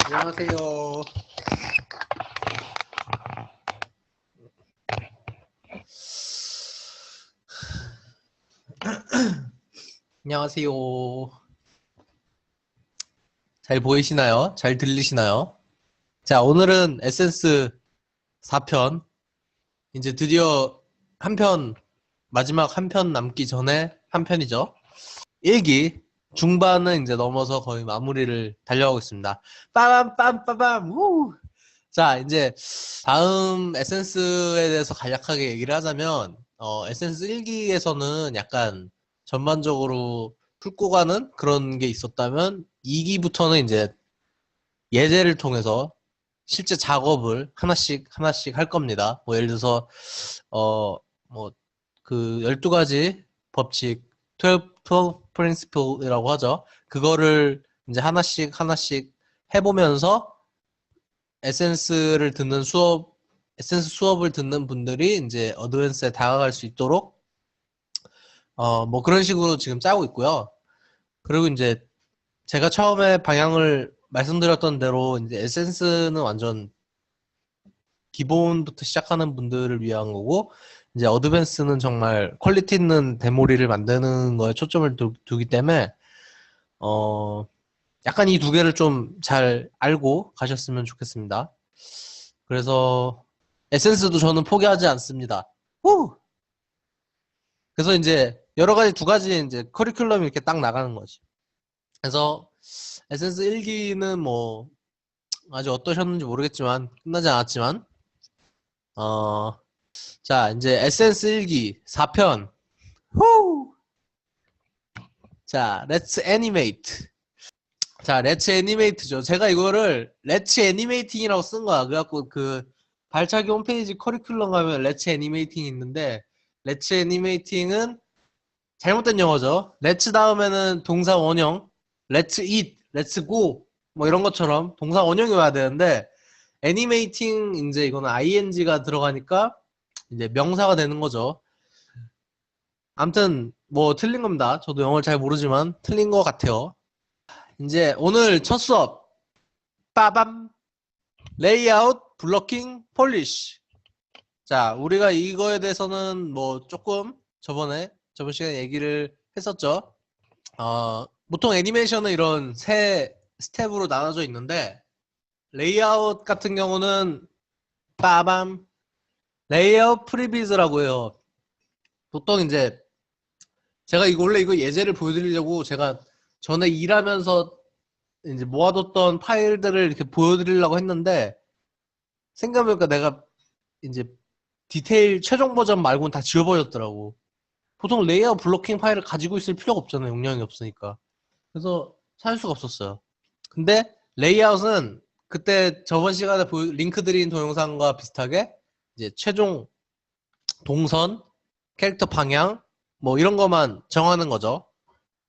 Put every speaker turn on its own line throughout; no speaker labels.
안녕하세요. 안녕하세요. 잘 보이시나요? 잘 들리시나요? 자, 오늘은 에센스 4편. 이제 드디어 한 편, 마지막 한 편 남기 전에 한 편이죠. 1기. 중반은 이제 넘어서 거의 마무리를 달려가고 있습니다. 빠밤, 빰빠밤, 우! 자, 이제 다음 에센스에 대해서 간략하게 얘기를 하자면, 에센스 1기에서는 약간 전반적으로 풀고 가는 그런 게 있었다면, 2기부터는 이제 예제를 통해서 실제 작업을 하나씩 하나씩 할 겁니다. 뭐 예를 들어서, 뭐, 그 12가지 법칙, 12 principle이라고 하죠. 그거를 이제 하나씩 하나씩 해보면서 에센스를 듣는 수업, 에센스 수업을 듣는 분들이 이제 어드밴스에 다가갈 수 있도록, 뭐 그런 식으로 지금 짜고 있고요. 그리고 이제 제가 처음에 방향을 말씀드렸던 대로 이제 에센스는 완전 기본부터 시작하는 분들을 위한 거고, 이제 어드밴스는 정말 퀄리티 있는 데모리를 만드는 거에 초점을 두기 때문에, 어, 약간 이 두 개를 좀 잘 알고 가셨으면 좋겠습니다. 그래서 에센스도 저는 포기하지 않습니다. 후! 그래서 이제 여러 가지 두 가지 이제 커리큘럼이 이렇게 딱 나가는 거지. 그래서 에센스 1기는 뭐 아직 어떠셨는지 모르겠지만 끝나지 않았지만 자 이제 에센스 1기 4편 후! 자 렛츠 애니메이트. 자 렛츠 애니메이트죠. 제가 이거를 렛츠 애니메이팅이라고 쓴 거야. 그래갖고 그 발차기 홈페이지 커리큘럼 가면 렛츠 애니메이팅이 있는데 렛츠 애니메이팅은 잘못된 영어죠. 렛츠 다음에는 동사 원형, 렛츠 잇, 렛츠 고 뭐 이런 것처럼 동사 원형이 와야 되는데 애니메이팅 이제 이거는 ing가 들어가니까 이제 명사가 되는 거죠. 아무튼 뭐 틀린 겁니다. 저도 영어를 잘 모르지만 틀린 것 같아요. 이제 오늘 첫 수업 빠밤 레이아웃, 블로킹, 폴리시. 자, 우리가 이거에 대해서는 뭐 조금 저번 시간에 얘기를 했었죠. 보통 애니메이션은 이런 세 스텝으로 나눠져 있는데, 레이아웃 같은 경우는 빠밤, 레이아웃 프리비즈라고 해요. 보통 이제, 제가 원래 이거 예제를 보여드리려고 제가 전에 일하면서 이제 모아뒀던 파일들을 이렇게 보여드리려고 했는데, 생각해보니까 내가 이제 디테일 최종 버전 말고는 다 지워버렸더라고. 보통 레이아웃 블로킹 파일을 가지고 있을 필요가 없잖아요. 용량이 없으니까. 그래서 찾을 수가 없었어요. 근데 레이아웃은 그때 저번 시간에 링크 드린 동영상과 비슷하게 이제 최종 동선, 캐릭터 방향 뭐 이런 것만 정하는 거죠.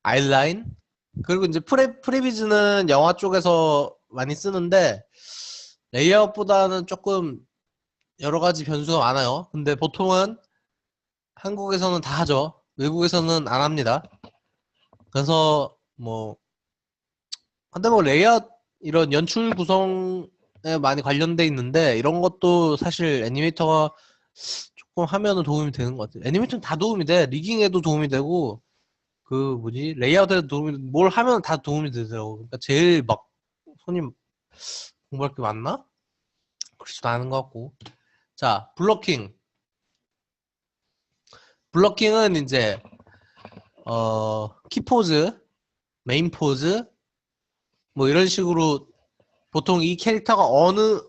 아이라인. 그리고 이제 프리비즈는 영화 쪽에서 많이 쓰는데 레이아웃보다는 조금 여러 가지 변수가 많아요. 근데 보통은 한국에서는 다 하죠. 외국에서는 안 합니다. 그래서 뭐 근데 뭐 레이아웃 이런 연출 구성에 많이 관련돼 있는데 이런 것도 사실 애니메이터가 조금 하면은 도움이 되는 것 같아요. 애니메이터는 다 도움이 돼. 리깅에도 도움이 되고 그 뭐지 레이아웃에도 도움이 뭘 하면 다 도움이 되더라고. 그러니까 제일 막 손이 공부할 게 많나? 그렇지도 않은 것 같고. 자 블로킹. 블로킹은 이제 키포즈, 메인 포즈 뭐 이런 식으로 보통 이 캐릭터가 어느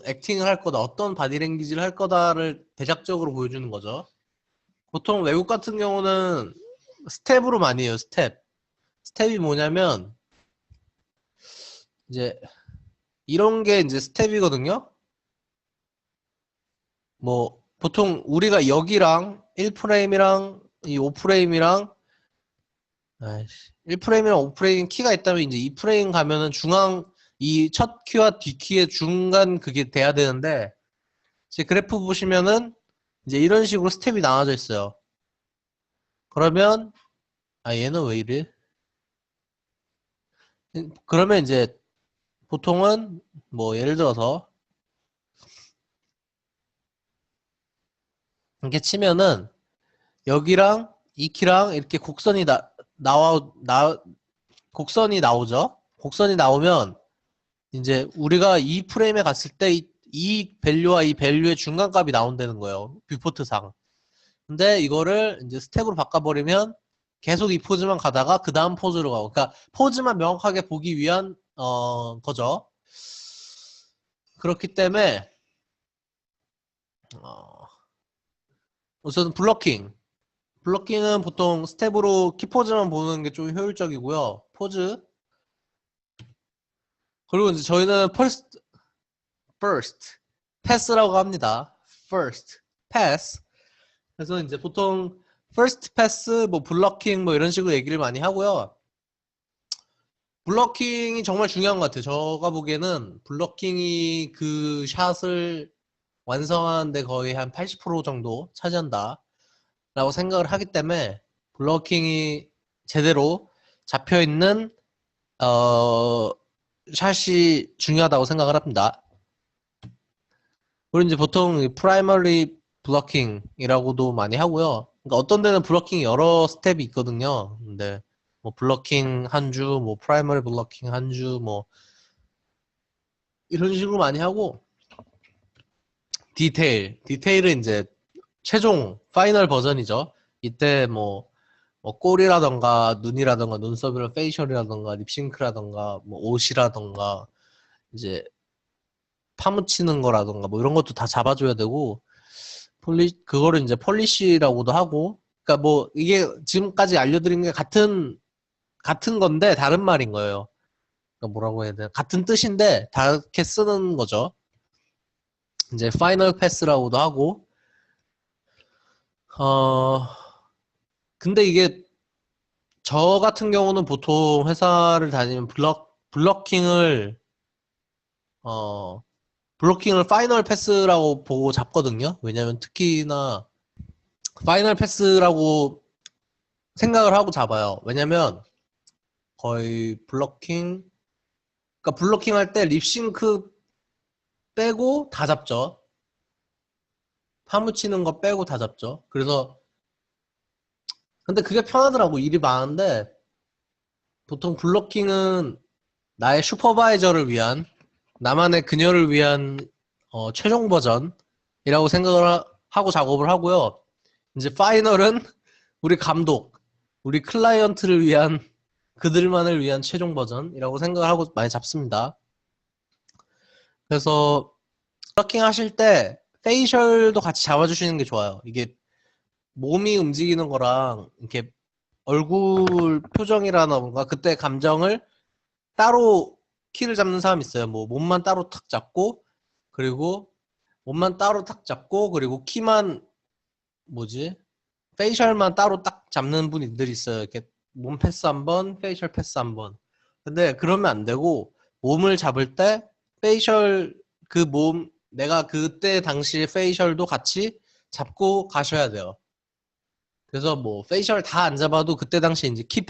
액팅을 할 거다, 어떤 바디랭귀지를 할 거다를 대략적으로 보여주는 거죠. 보통 외국 같은 경우는 스텝으로 많이 해요, 스텝. 스텝이 뭐냐면, 이제, 이런 게 이제 스텝이거든요? 뭐, 보통 우리가 여기랑 1프레임이랑 이 5프레임이랑, 1프레임이랑 5프레임 키가 있다면 이제 2프레임 가면은 이 첫 키와 뒤 키의 중간 그게 돼야 되는데, 제 그래프 보시면은 이제 이런 식으로 스텝이 나눠져 있어요. 그러면 얘는 왜 이래? 그러면 이제 보통은 뭐 예를 들어서 이렇게 치면은 여기랑 이 키랑 이렇게 곡선이 곡선이 나오죠. 곡선이 나오면 이제 우리가 이 프레임에 갔을 때 이 밸류와 이 밸류의 중간값이 나온다는 거예요. 뷰포트상. 근데 이거를 이제 스텝으로 바꿔버리면 계속 이 포즈만 가다가 그 다음 포즈로 가고, 그러니까 포즈만 명확하게 보기 위한 거죠. 그렇기 때문에 우선 블러킹은 보통 스텝으로 키포즈만 보는 게 좀 효율적이고요. 포즈. 그리고 이제 저희는 first pass라고 합니다. first pass. 그래서 이제 보통 first pass, 뭐 블러킹 뭐 이런 식으로 얘기를 많이 하고요. 블러킹이 정말 중요한 것 같아요. 제가 보기에는 블러킹이 그 샷을 완성하는데 거의 한 80% 정도 차지한다 라고 생각을 하기 때문에 블러킹이 제대로 잡혀있는 샷이 중요하다고 생각을 합니다. 그리고 이제 보통 프라이머리 블러킹이라고도 많이 하고요. 그러니까 어떤 데는 블러킹이 여러 스텝이 있거든요. 근데 뭐 블러킹 한 주, 뭐 프라이머리 블러킹 한 주, 뭐 이런 식으로 많이 하고, 디테일은 이제 최종 파이널 버전이죠. 이때 뭐 꼬리라던가 눈이라던가 눈썹이랑 페이셜이라던가 립싱크라던가 뭐 옷이라던가 이제 파묻히는 거라던가 뭐 이런 것도 다 잡아줘야 되고, 그거를 이제 폴리시라고도 하고, 그러니까 뭐 이게 지금까지 알려드린 게 같은 건데 다른 말인 거예요. 그러니까 뭐라고 해야 되나? 같은 뜻인데 다르게 쓰는 거죠. 이제 파이널 패스라고도 하고, 근데 이게 저 같은 경우는 보통 회사를 다니면 블러킹을 파이널 패스라고 보고 잡거든요. 왜냐면 특히나 파이널 패스라고 생각을 하고 잡아요. 왜냐면 거의 그러니까 블러킹 할 때 립싱크 빼고 다 잡죠. 파묻히는 거 빼고 다 잡죠. 그래서 근데 그게 편하더라고. 일이 많은데 보통 블러킹은 나의 슈퍼바이저를 위한, 나만의 그녀를 위한 최종 버전이라고 생각을 하고 작업을 하고요. 이제 파이널은 우리 감독, 우리 클라이언트를 위한, 그들만을 위한 최종 버전이라고 생각을 하고 많이 잡습니다. 그래서 블러킹 하실 때 페이셜도 같이 잡아주시는 게 좋아요. 이게 몸이 움직이는 거랑 이렇게 얼굴 표정이라던가 그때 감정을 따로 키를 잡는 사람이 있어요. 뭐 몸만 따로 탁 잡고, 그리고 몸만 따로 탁 잡고, 그리고 키만 페이셜만 따로 딱 잡는 분들이 있어요. 이렇게 몸 패스 한 번, 페이셜 패스 한 번. 근데 그러면 안 되고, 몸을 잡을 때 페이셜 내가 그때 당시에 페이셜도 같이 잡고 가셔야 돼요. 그래서 뭐 페이셜 다 안 잡아도 그때 당시에 이제 키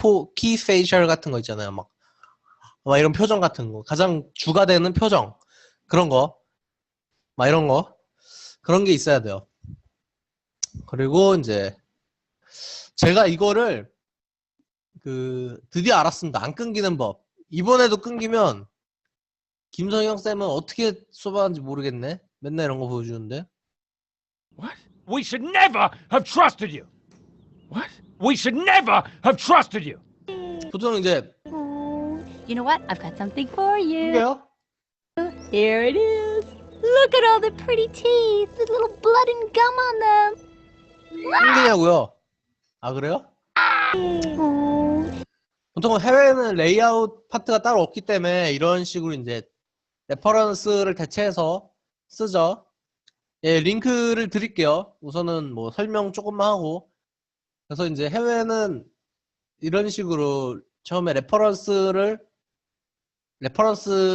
페이셜 같은 거 있잖아요. 막 이런 표정 같은 거, 가장 주가 되는 표정, 그런 거, 막 이런 거, 그런 게 있어야 돼요. 그리고 이제 제가 이거를 드디어 알았습니다. 안 끊기는 법. 이번에도 끊기면 김성형 쌤은 어떻게 수업하는지 모르겠네. 맨날 이런 거 보여주는데.
What? We should never have trusted you. What? We should never have trusted you.
보통 이제
You know what? I've got something for you.
끊겨요?
Here it is. Look at all the pretty teeth with little blood and gum on them.
끊기냐고요? 아, 그래요? 보통 해외는 레이아웃 파트가 따로 없기 때문에 이런 식으로 이제 레퍼런스를 대체해서 쓰죠. 예, 링크를 드릴게요. 우선은 뭐 설명 조금만 하고. 그래서 이제 해외는 이런 식으로 처음에 레퍼런스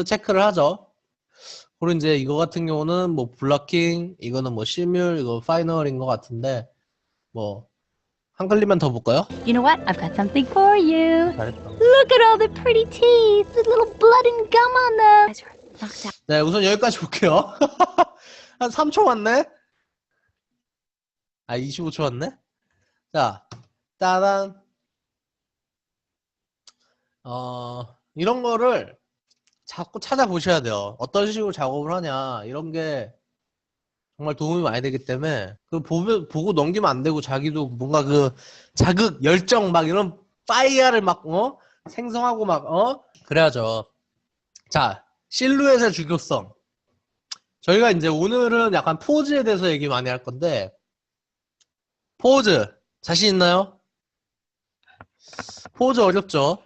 체크를 하죠. 그리고 이제 이거 같은 경우는 뭐 블러킹, 이거는 뭐 시뮬, 이거 파이널인 것 같은데 뭐 한 클립만 더 볼까요?
You know what? I've got something for you.
잘했다.
Look at all the pretty teeth with little blood and gum on them. Guys are knocked out.
네, 우선 여기까지 볼게요. 한 3초 왔네? 아, 25초 왔네? 자, 따단. 이런 거를 자꾸 찾아보셔야 돼요. 어떤 식으로 작업을 하냐, 이런 게 정말 도움이 많이 되기 때문에, 보고 넘기면 안 되고, 자기도 뭔가 그 자극, 열정, 막 이런 파이어를 막, 생성하고 막, 그래야죠. 자, 실루엣의 중요성. 저희가 이제 오늘은 약간 포즈에 대해서 얘기 많이 할 건데, 포즈, 자신 있나요? 포즈 어렵죠?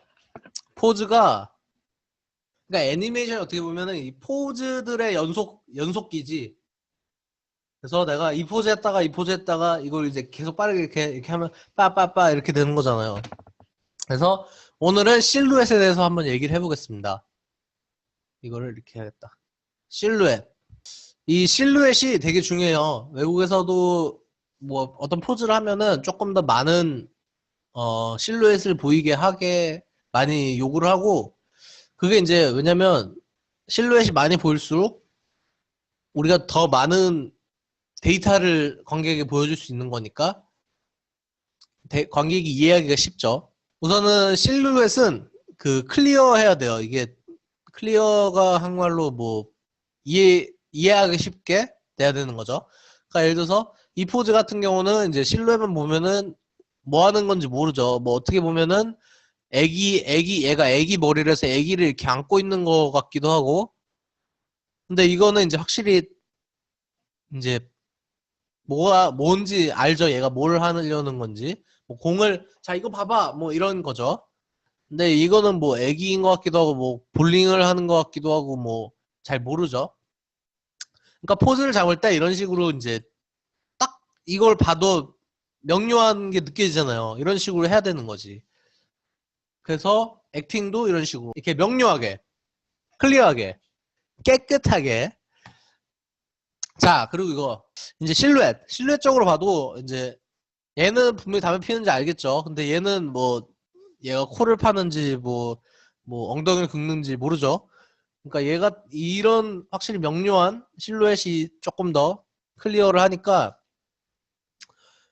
포즈가, 그러니까 애니메이션이 어떻게 보면은 이 포즈들의 연속기지. 그래서 내가 이 포즈 했다가 이 포즈 했다가 이걸 이제 계속 빠르게 이렇게 하면 빠빠빠 이렇게 되는 거잖아요. 그래서 오늘은 실루엣에 대해서 한번 얘기를 해보겠습니다. 이거를 이렇게 해야겠다. 실루엣. 이 실루엣이 되게 중요해요. 외국에서도 뭐 어떤 포즈를 하면은 조금 더 많은 실루엣을 보이게 하게 많이 요구를 하고, 그게 이제 왜냐면 실루엣이 많이 보일수록 우리가 더 많은 데이터를 관객에게 보여줄 수 있는 거니까 관객이 이해하기가 쉽죠. 우선은 실루엣은 그 클리어 해야 돼요. 이게 클리어가 한말로 뭐 이해하기 쉽게 돼야 되는 거죠. 그러니까 예를 들어서 이 포즈 같은 경우는 이제 실루엣만 보면은 뭐 하는 건지 모르죠. 뭐 어떻게 보면은 얘가 애기 머리를 해서 애기를 이렇게 안고 있는 것 같기도 하고, 근데 이거는 이제 확실히 이제 뭔지 알죠. 얘가 뭘 하려는 건지. 뭐 공을, 자, 이거 봐봐. 뭐 이런 거죠. 근데 이거는 뭐 애기인 것 같기도 하고, 뭐 볼링을 하는 것 같기도 하고, 뭐 잘 모르죠. 그러니까 포즈를 잡을 때 이런 식으로 이제 딱 이걸 봐도 명료한 게 느껴지잖아요. 이런 식으로 해야 되는 거지. 그래서 액팅도 이런 식으로 이렇게 명료하게, 클리어하게, 깨끗하게. 자, 그리고 이거 이제 실루엣적으로 봐도 이제 얘는 분명히 담배 피는지 알겠죠. 근데 얘는 뭐 얘가 코를 파는지 뭐 엉덩이를 긁는지 모르죠. 그러니까 얘가 이런 확실히 명료한 실루엣이 조금 더 클리어를 하니까.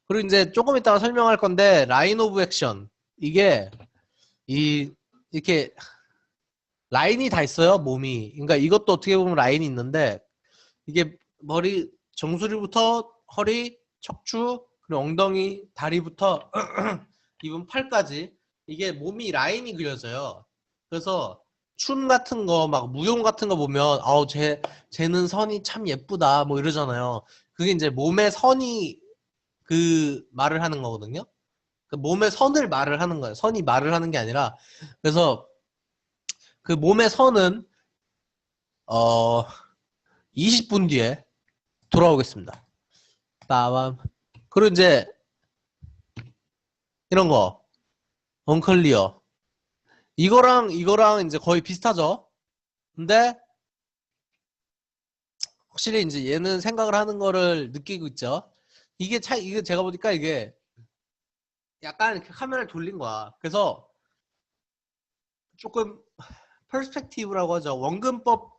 그리고 이제 조금 이따가 설명할 건데, 라인 오브 액션, 이게 이렇게 라인이 다 있어요, 몸이. 그러니까 이것도 어떻게 보면 라인이 있는데, 이게 머리 정수리부터 허리, 척추, 그리고 엉덩이, 다리부터 입은 팔까지 이게 몸이 라인이 그려져요. 그래서 춤 같은 거, 막 무용 같은 거 보면 아우 쟤는 선이 참 예쁘다 뭐 이러잖아요. 그게 이제 몸의 선이 그 말을 하는 거거든요. 그 몸의 선을 말을 하는 거예요. 선이 말을 하는 게 아니라. 그래서 그 몸의 선은 20분 뒤에 돌아오겠습니다. 빠밤. 그리고 이제 이런 거 언클리어, 이거랑 이제 거의 비슷하죠. 근데 확실히 이제 얘는 생각을 하는 거를 느끼고 있죠. 이게 제가 보니까 이게 약간 이렇게 카메라를 돌린 거야. 그래서 조금 퍼스펙티브라고 하죠. 원근법.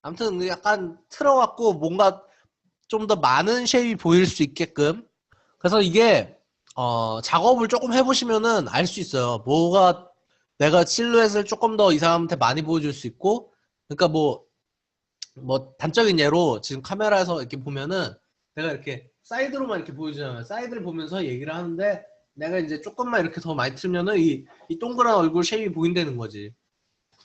아무튼 약간 틀어갖고 뭔가 좀 더 많은 쉐입이 보일 수 있게끔. 그래서 이게 작업을 조금 해보시면은 알 수 있어요. 뭐가 내가 실루엣을 조금 더 이 사람한테 많이 보여줄 수 있고. 그러니까 뭐 단적인 예로 지금 카메라에서 이렇게 보면은 내가 이렇게 사이드로만 이렇게 보여주잖아요. 사이드를 보면서 얘기를 하는데 내가 이제 조금만 이렇게 더 많이 틀면은 이 동그란 얼굴 쉐입이 보인다는 거지.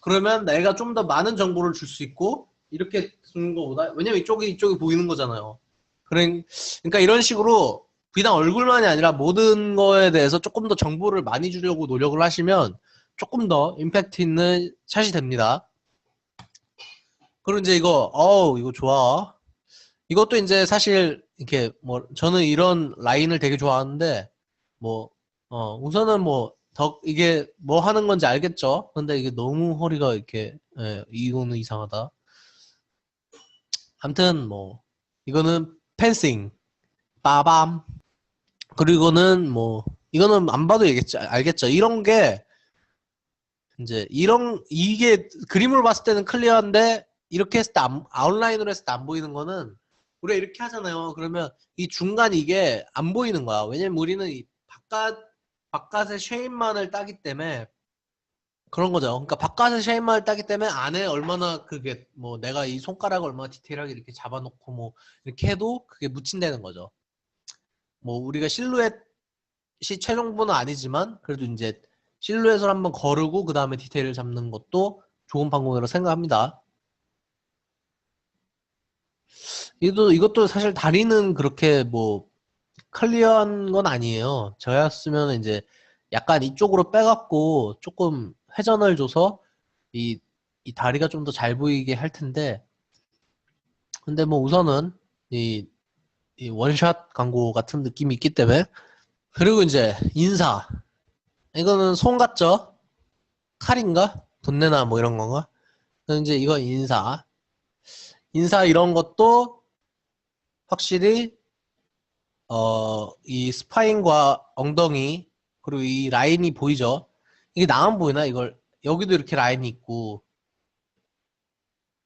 그러면 내가 좀 더 많은 정보를 줄 수 있고, 이렇게 주는 것보다, 왜냐면 이쪽이 보이는 거잖아요. 그러니까 이런 식으로 그냥 얼굴만이 아니라 모든 거에 대해서 조금 더 정보를 많이 주려고 노력을 하시면 조금 더 임팩트 있는 샷이 됩니다. 그리고 이제 이거 좋아. 이것도 이제 사실 이렇게 뭐 저는 이런 라인을 되게 좋아하는데, 뭐 우선은 이게 뭐 하는 건지 알겠죠? 근데 이게 너무 허리가 이렇게, 이거는 이상하다. 아무튼 이거는 펜싱, 빠밤. 그리고 이거는 안 봐도 알겠죠? 이런 게 이제 이게 그림으로 봤을 때는 클리어한데 이렇게 했을 때 아웃라인으로 했을 때 안 보이는 거는 우리가 이렇게 하잖아요. 그러면 이 중간 이게 안 보이는 거야. 왜냐면 우리는 이 바깥의 쉐입만을 따기 때문에 그런 거죠. 그러니까 바깥의 쉐입만을 따기 때문에 안에 얼마나 그게 뭐 내가 이 손가락을 얼마나 디테일하게 이렇게 잡아놓고 뭐 이렇게 해도 그게 묻힌다는 거죠. 뭐 우리가 실루엣이 최종본은 아니지만 그래도 이제 실루엣을 한번 거르고 그 다음에 디테일을 잡는 것도 좋은 방법이라고 생각합니다. 이것도 사실 다리는 그렇게 뭐 클리어한 건 아니에요. 저였으면 이제 약간 이쪽으로 빼갖고 조금 회전을 줘서 이 다리가 좀 더 잘 보이게 할 텐데, 근데 뭐 우선은 이 원샷 광고 같은 느낌이 있기 때문에. 그리고 이제 인사, 이거는 손 같죠? 칼인가? 돈내나 뭐 이런 건가? 이제 이거 인사 이런 것도 확실히 이 스파인과 엉덩이 그리고 이 라인이 보이죠? 이게 나만 보이나? 이걸 여기도 이렇게 라인이 있고,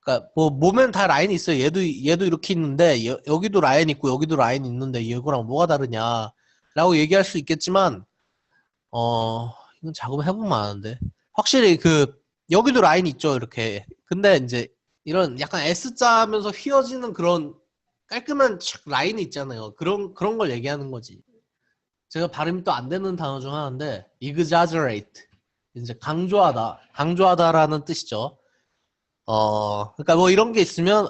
그러니까 뭐 몸엔 다 라인이 있어요. 얘도 이렇게 있는데 여기도 라인 있고 여기도 라인 있는데 이거랑 뭐가 다르냐라고 얘기할 수 있겠지만 이건 작업해보면 아는데 확실히 여기도 라인 있죠, 이렇게. 근데 이제 이런 약간 S자 하면서 휘어지는 그런 깔끔한 라인이 있잖아요. 그런 걸 얘기하는 거지. 제가 발음이 또 안 되는 단어 중 하나인데 exaggerate, 이제 강조하다라는 뜻이죠. 그러니까 뭐 이런 게 있으면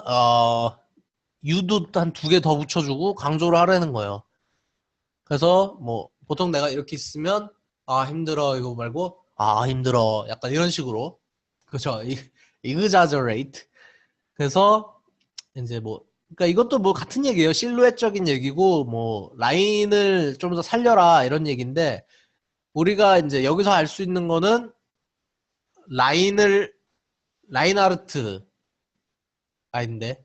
you도 한 2개 더 붙여주고 강조를 하라는 거예요. 그래서 뭐 보통 내가 이렇게 있으면 힘들어 이거 말고 힘들어 약간 이런 식으로, 그죠? exaggerate. 그래서 이제 뭐 그러니까 이것도 뭐 같은 얘기예요. 실루엣적인 얘기고 뭐 라인을 좀 더 살려라 이런 얘기인데, 우리가 이제 여기서 알 수 있는 거는 라인 아르트 아닌데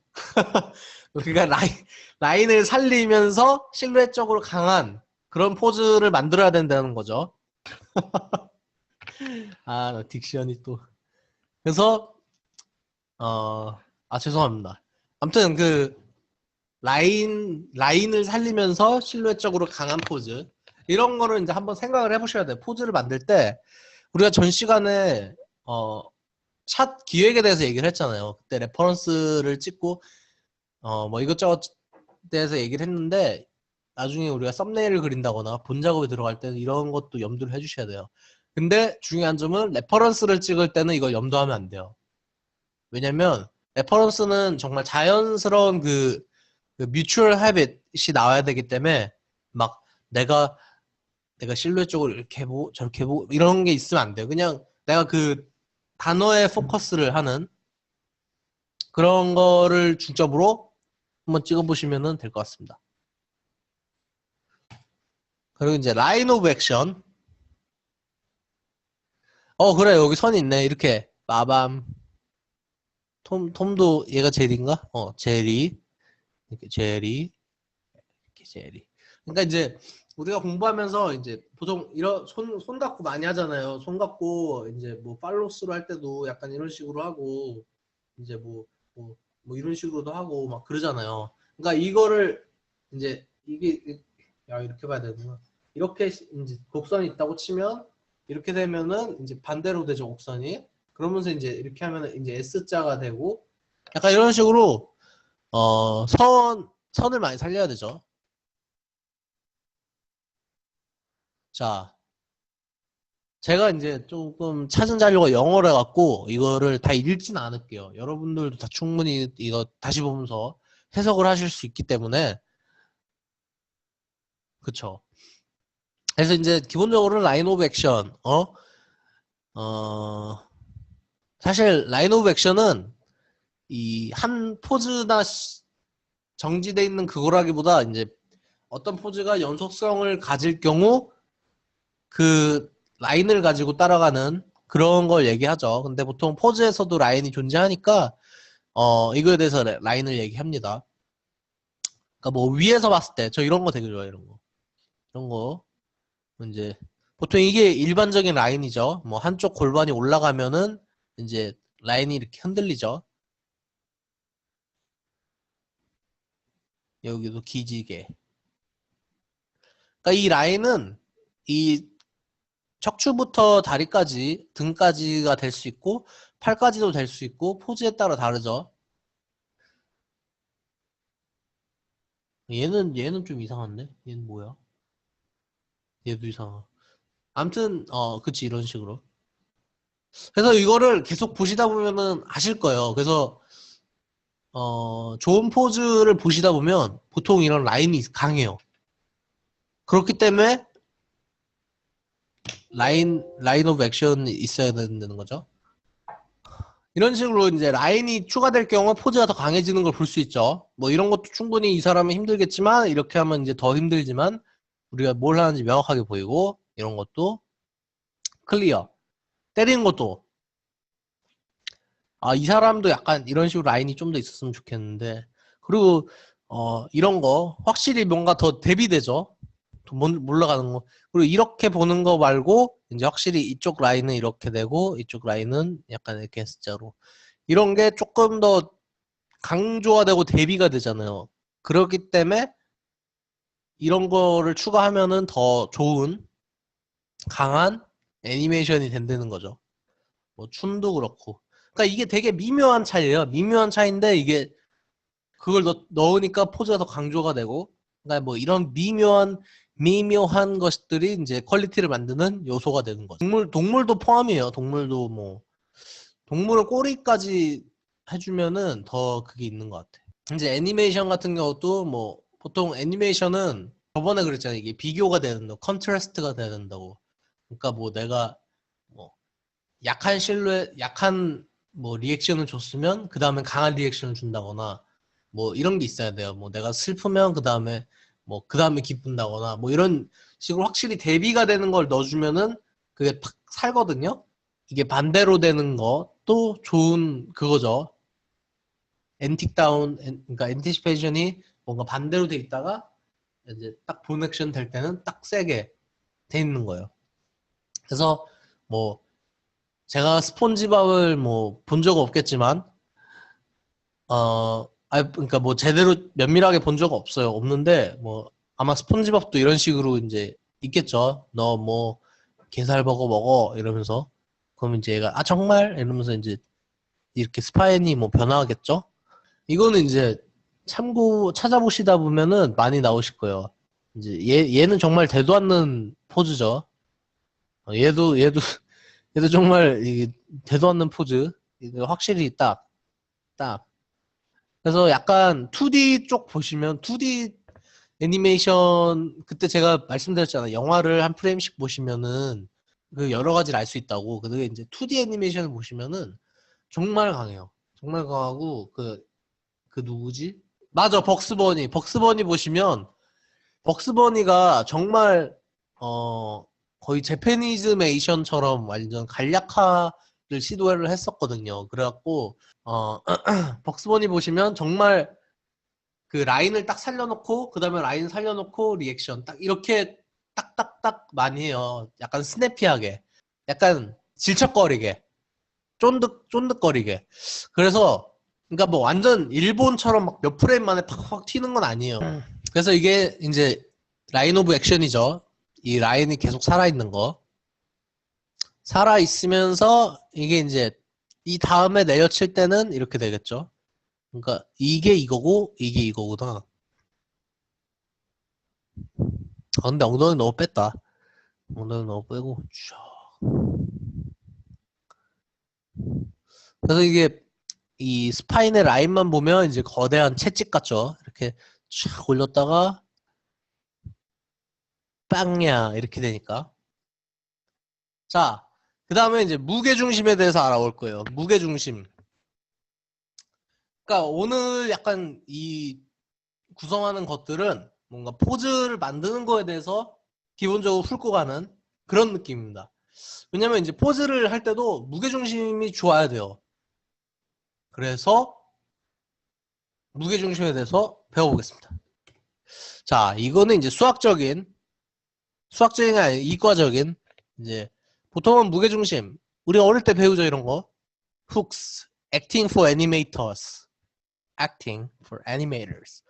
그러니까 라인을 살리면서 실루엣적으로 강한 그런 포즈를 만들어야 된다는 거죠. 딕션이 또. 그래서 죄송합니다. 아무튼 라인을 살리면서 실루엣적으로 강한 포즈, 이런 거를 이제 한번 생각을 해보셔야 돼요. 포즈를 만들 때 우리가 전 시간에 샷 기획에 대해서 얘기를 했잖아요. 그때 레퍼런스를 찍고 뭐 이것저것 대해서 얘기를 했는데, 나중에 우리가 썸네일을 그린다거나 본 작업에 들어갈 때는 이런 것도 염두를 해주셔야 돼요. 근데 중요한 점은 레퍼런스를 찍을 때는 이걸 염두하면 안 돼요. 왜냐면 레퍼런스는 정말 자연스러운 뮤추얼 헤빗이 나와야 되기 때문에 막 내가 실루엣 쪽으로 이렇게 보고 저렇게 보고 이런 게 있으면 안 돼요. 그냥 내가 단어에 포커스를 하는 그런 거를 중점으로 한번 찍어보시면 될 것 같습니다. 그리고 이제 라인 오브 액션. 그래, 여기 선이 있네. 이렇게 빠밤. 톰도 얘가 제리인가? 제리. 이렇게 제리. 이렇게 제리. 그러니까 이제 우리가 공부하면서 이제 보통 이런 손 갖고 많이 하잖아요. 손 갖고 이제 뭐 팔로스로 할 때도 약간 이런 식으로 하고, 이제 뭐 이런 식으로도 하고 막 그러잖아요. 그러니까 이거를 이제 이렇게 봐야 되구나. 이렇게 이제 곡선이 있다고 치면 이렇게 되면은 이제 반대로 되죠, 곡선이. 그러면서 이제 이렇게 하면은 이제 S자가 되고, 약간 이런 식으로 선을 많이 살려야 되죠. 자, 제가 이제 조금 찾은 자료가 영어로 해갖고 이거를 다 읽진 않을게요. 여러분들도 다 충분히 이거 다시 보면서 해석을 하실 수 있기 때문에. 그쵸. 그래서 이제 기본적으로 라인 오브 액션, 사실 라인 오브 액션은 이 한 포즈나 정지되어 있는 그거라기보다 이제 어떤 포즈가 연속성을 가질 경우 그 라인을 가지고 따라가는 그런 걸 얘기하죠. 근데 보통 포즈에서도 라인이 존재하니까 이거에 대해서 라인을 얘기합니다. 그러니까 뭐 위에서 봤을 때 저 이런 거 되게 좋아해요. 이런 거 이제 보통 이게 일반적인 라인이죠. 뭐 한쪽 골반이 올라가면은 이제 라인이 이렇게 흔들리죠. 여기도 기지개. 그러니까 이 라인은 이 척추부터 다리까지, 등까지가 될 수 있고 팔까지도 될 수 있고 포즈에 따라 다르죠. 얘는 좀 이상한데? 얘는 뭐야? 얘도 이상하. 아무튼 그치, 이런 식으로. 그래서 이거를 계속 보시다 보면은 아실 거예요. 그래서 좋은 포즈를 보시다 보면 보통 이런 라인이 강해요. 그렇기 때문에 라인 오브 액션이 있어야 된다는 거죠. 이런 식으로 이제 라인이 추가될 경우 포즈가 더 강해지는 걸 볼 수 있죠. 뭐 이런 것도 충분히 이 사람은 힘들겠지만 이렇게 하면 이제 더 힘들지만 우리가 뭘 하는지 명확하게 보이고 이런 것도 클리어. 때리는 것도 이 사람도 약간 이런 식으로 라인이 좀 더 있었으면 좋겠는데 그리고 이런 거 확실히 뭔가 더 대비되죠. 올라가는 거. 그리고 이렇게 보는 거 말고 이제 확실히 이쪽 라인은 이렇게 되고 이쪽 라인은 약간 이렇게 S자로 이런 게 조금 더 강조가 되고 대비가 되잖아요. 그렇기 때문에 이런 거를 추가하면은 더 좋은 강한 애니메이션이 된다는 거죠. 뭐 춤도 그렇고. 그러니까 이게 되게 미묘한 차이예요. 미묘한 차이인데 이게 그걸 넣으니까 포즈가 더 강조가 되고 그러니까 뭐 이런 미묘한 것들이 이제 퀄리티를 만드는 요소가 되는 거죠. 동물도 포함이에요. 동물도 뭐 동물은 꼬리까지 해주면은 더 그게 있는 것 같아. 이제 애니메이션 같은 경우도 뭐 보통 애니메이션은 저번에 그랬잖아요. 이게 비교가 돼야 된다고, 컨트라스트가 돼야 된다고. 그러니까 뭐 내가 뭐 약한 실루엣, 약한 뭐 리액션을 줬으면 그 다음에 강한 리액션을 준다거나 뭐 이런 게 있어야 돼요. 뭐 내가 슬프면 그 다음에 기쁜다거나 뭐 이런 식으로 확실히 대비가 되는 걸 넣어주면은 그게 팍 살거든요. 이게 반대로 되는 것도 좋은 그거죠. 그러니까 엔티시페이션이 뭔가 반대로 돼 있다가 이제 딱 본 액션 될 때는 딱 세게 돼 있는 거예요. 그래서 뭐 제가 스폰지밥을 뭐 본 적은 없겠지만 그러니까 뭐 제대로 면밀하게 본 적은 없는데 뭐 아마 스폰지밥도 이런 식으로 이제 있겠죠. 너 뭐 게살버거 먹어 이러면서 그러면 이제 얘가 정말 이러면서 이제 이렇게 스파인이 뭐 변화하겠죠. 이거는 이제 참고 찾아보시다 보면은 많이 나오실 거예요. 이제 얘는 정말 되도 않는 포즈죠. 얘도 정말 이게 되도 않는 포즈. 이거 확실히 딱. 그래서 약간 2D 쪽 보시면 2D 애니메이션 그때 제가 말씀드렸잖아요. 영화를 한 프레임씩 보시면은 그 여러 가지를 알 수 있다고. 그게 이제 2D 애니메이션을 보시면은 정말 강해요. 정말 강하고 그 누구지? 맞아, 벅스버니 보시면 벅스버니가 정말 거의 재패니즈메이션처럼 완전 간략화를 시도를 했었거든요. 그래갖고 벅스버니 보시면 정말 그 라인을 딱 살려놓고 그 다음에 라인 살려놓고 리액션 딱 이렇게 딱딱딱 많이 해요. 약간 스냅피하게, 약간 질척거리게, 쫀득거리게. 그래서 그러니까 뭐 완전 일본처럼 막 몇 프레임 만에 팍팍 튀는 건 아니에요. 그래서 이게 이제 라인 오브 액션이죠. 이 라인이 계속 살아있는 거. 살아있으면서 이게 이제 이 다음에 내려칠 때는 이렇게 되겠죠. 그러니까 이게 이거고 이게 이거구나. 근데 엉덩이 너무 뺐다. 엉덩이 너무 빼고 그래서 이게 이 스파인의 라인만 보면 이제 거대한 채찍 같죠. 이렇게 쫙 올렸다가 빵야 이렇게 되니까. 자, 그 다음에 이제 무게중심에 대해서 알아볼 거예요. 무게중심. 그러니까 오늘 약간 이 구성하는 것들은 뭔가 포즈를 만드는 거에 대해서 기본적으로 훑고 가는 그런 느낌입니다. 왜냐면 이제 포즈를 할 때도 무게중심이 좋아야 돼요. 그래서 무게중심에 대해서 배워보겠습니다. 자, 이거는 이제 수학적인 게 아니라 이과적인 이제 보통은 무게중심 우리가 어릴 때 배우죠 이런 거. hooks, acting for animators, acting for animators.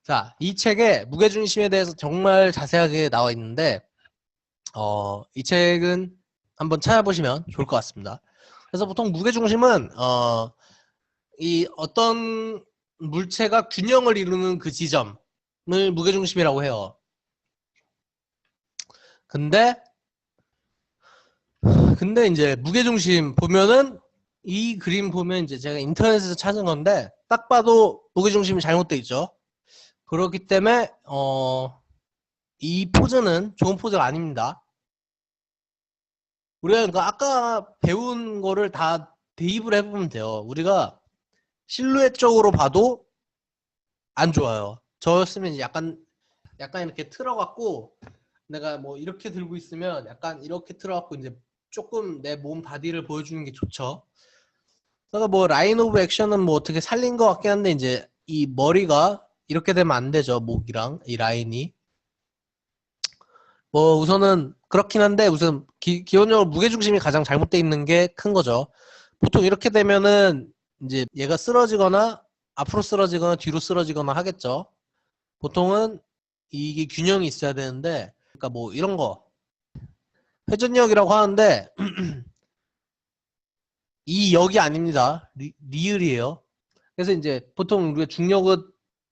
자, 이 책에 무게중심에 대해서 정말 자세하게 나와 있는데 이 책은 한번 찾아보시면 좋을 것 같습니다. 그래서 보통 무게중심은 이 어떤 물체가 균형을 이루는 그 지점을 무게중심이라고 해요. 근데 이제 무게중심 보면은 이 그림 보면 이제 제가 인터넷에서 찾은 건데 딱 봐도 무게중심이 잘못되어 있죠. 그렇기 때문에 이 포즈는 좋은 포즈가 아닙니다. 우리가 그러니까 아까 배운 거를 다 대입을 해보면 돼요. 우리가 실루엣적으로 봐도 안 좋아요. 저였으면 이제 약간 이렇게 틀어갖고 내가 뭐 이렇게 들고 있으면 약간 이렇게 틀어갖고 이제 조금 내 몸 바디를 보여주는 게 좋죠. 그래서 뭐 라인 오브 액션은 뭐 어떻게 살린 것 같긴 한데 이제 이 머리가 이렇게 되면 안 되죠. 목이랑 이 라인이. 뭐 우선은 그렇긴 한데 우선 기본적으로 무게중심이 가장 잘못되어 있는 게 큰 거죠. 보통 이렇게 되면은 이제 얘가 쓰러지거나 앞으로 쓰러지거나 뒤로 쓰러지거나 하겠죠. 보통은 이게 균형이 있어야 되는데 그러니까 뭐 이런 거 회전력이라고 하는데 이 역이 아닙니다. 리을이에요. 그래서 이제 보통 우리가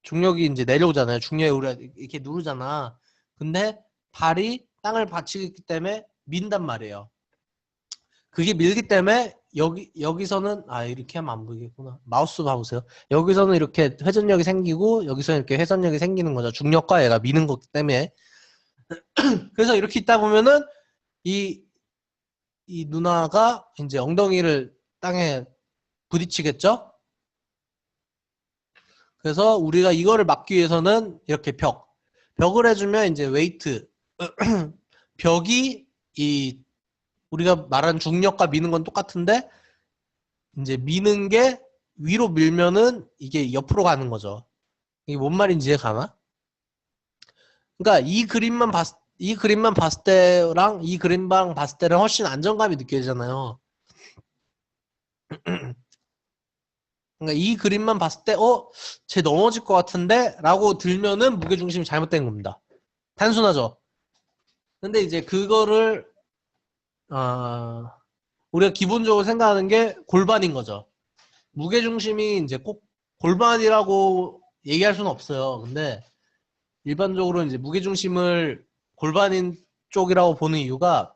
중력이 이제 내려오잖아요. 중력에 우리가 이렇게 누르잖아. 근데 발이 땅을 받치기 때문에 민단 말이에요. 그게 밀기 때문에 여기서는 이렇게 하면 안 보이겠구나. 마우스 봐보세요. 여기서는 이렇게 회전력이 생기고 여기서는 이렇게 회전력이 생기는 거죠. 중력과 얘가 미는 것 때문에. 그래서 이렇게 있다 보면은 이 누나가 이제 엉덩이를 땅에 부딪히겠죠? 그래서 우리가 이거를 막기 위해서는 이렇게 벽을 해주면 이제 웨이트 벽이 우리가 말한 중력과 미는 건 똑같은데 이제 미는 게 위로 밀면은 이게 옆으로 가는 거죠. 이게 뭔 말인지 이해가 가나? 그러니까 이 그림만 봤을 때랑 이 그림만 봤을 때랑 훨씬 안정감이 느껴지잖아요. 그러니까 이 그림만 봤을 때 쟤 넘어질 것 같은데 라고 들면은 무게중심이 잘못된 겁니다. 단순하죠. 근데 이제 그거를 우리가 기본적으로 생각하는 게 골반인 거죠. 무게중심이 이제 꼭 골반이라고 얘기할 수는 없어요. 근데 일반적으로 이제 무게중심을 골반인 쪽이라고 보는 이유가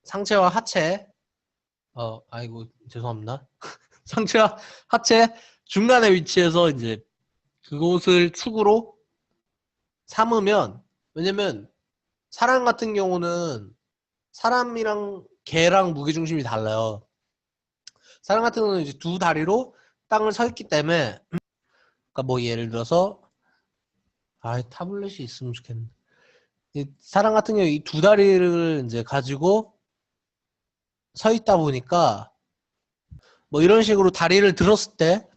상체와 하체 아이고 죄송합니다. 상체와 하체 중간에 위치해서 이제 그곳을 축으로 삼으면 왜냐면 사람 같은 경우는 사람이랑 개랑 무게중심이 달라요. 사람 같은 경우는 이제 두 다리로 땅을 서 있기 때문에 그러니까 뭐 예를 들어서 타블렛이 있으면 좋겠는데 사람 같은 경우 이 두 다리를 이제 가지고 서 있다 보니까 뭐 이런 식으로 다리를 들었을 때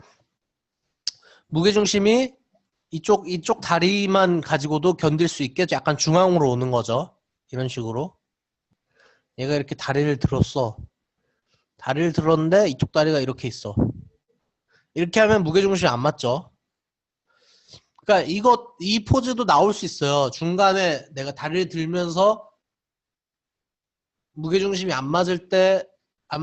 무게중심이 이쪽 다리만 가지고도 견딜 수 있게 약간 중앙으로 오는 거죠. 이런 식으로 얘가 이렇게 다리를 들었어. 다리를 들었는데 이쪽 다리가 이렇게 있어. 이렇게 하면 무게중심이 안 맞죠. 그러니까 이 포즈도 나올 수 있어요. 중간에 내가 다리를 들면서 무게중심이 안 맞을 때 안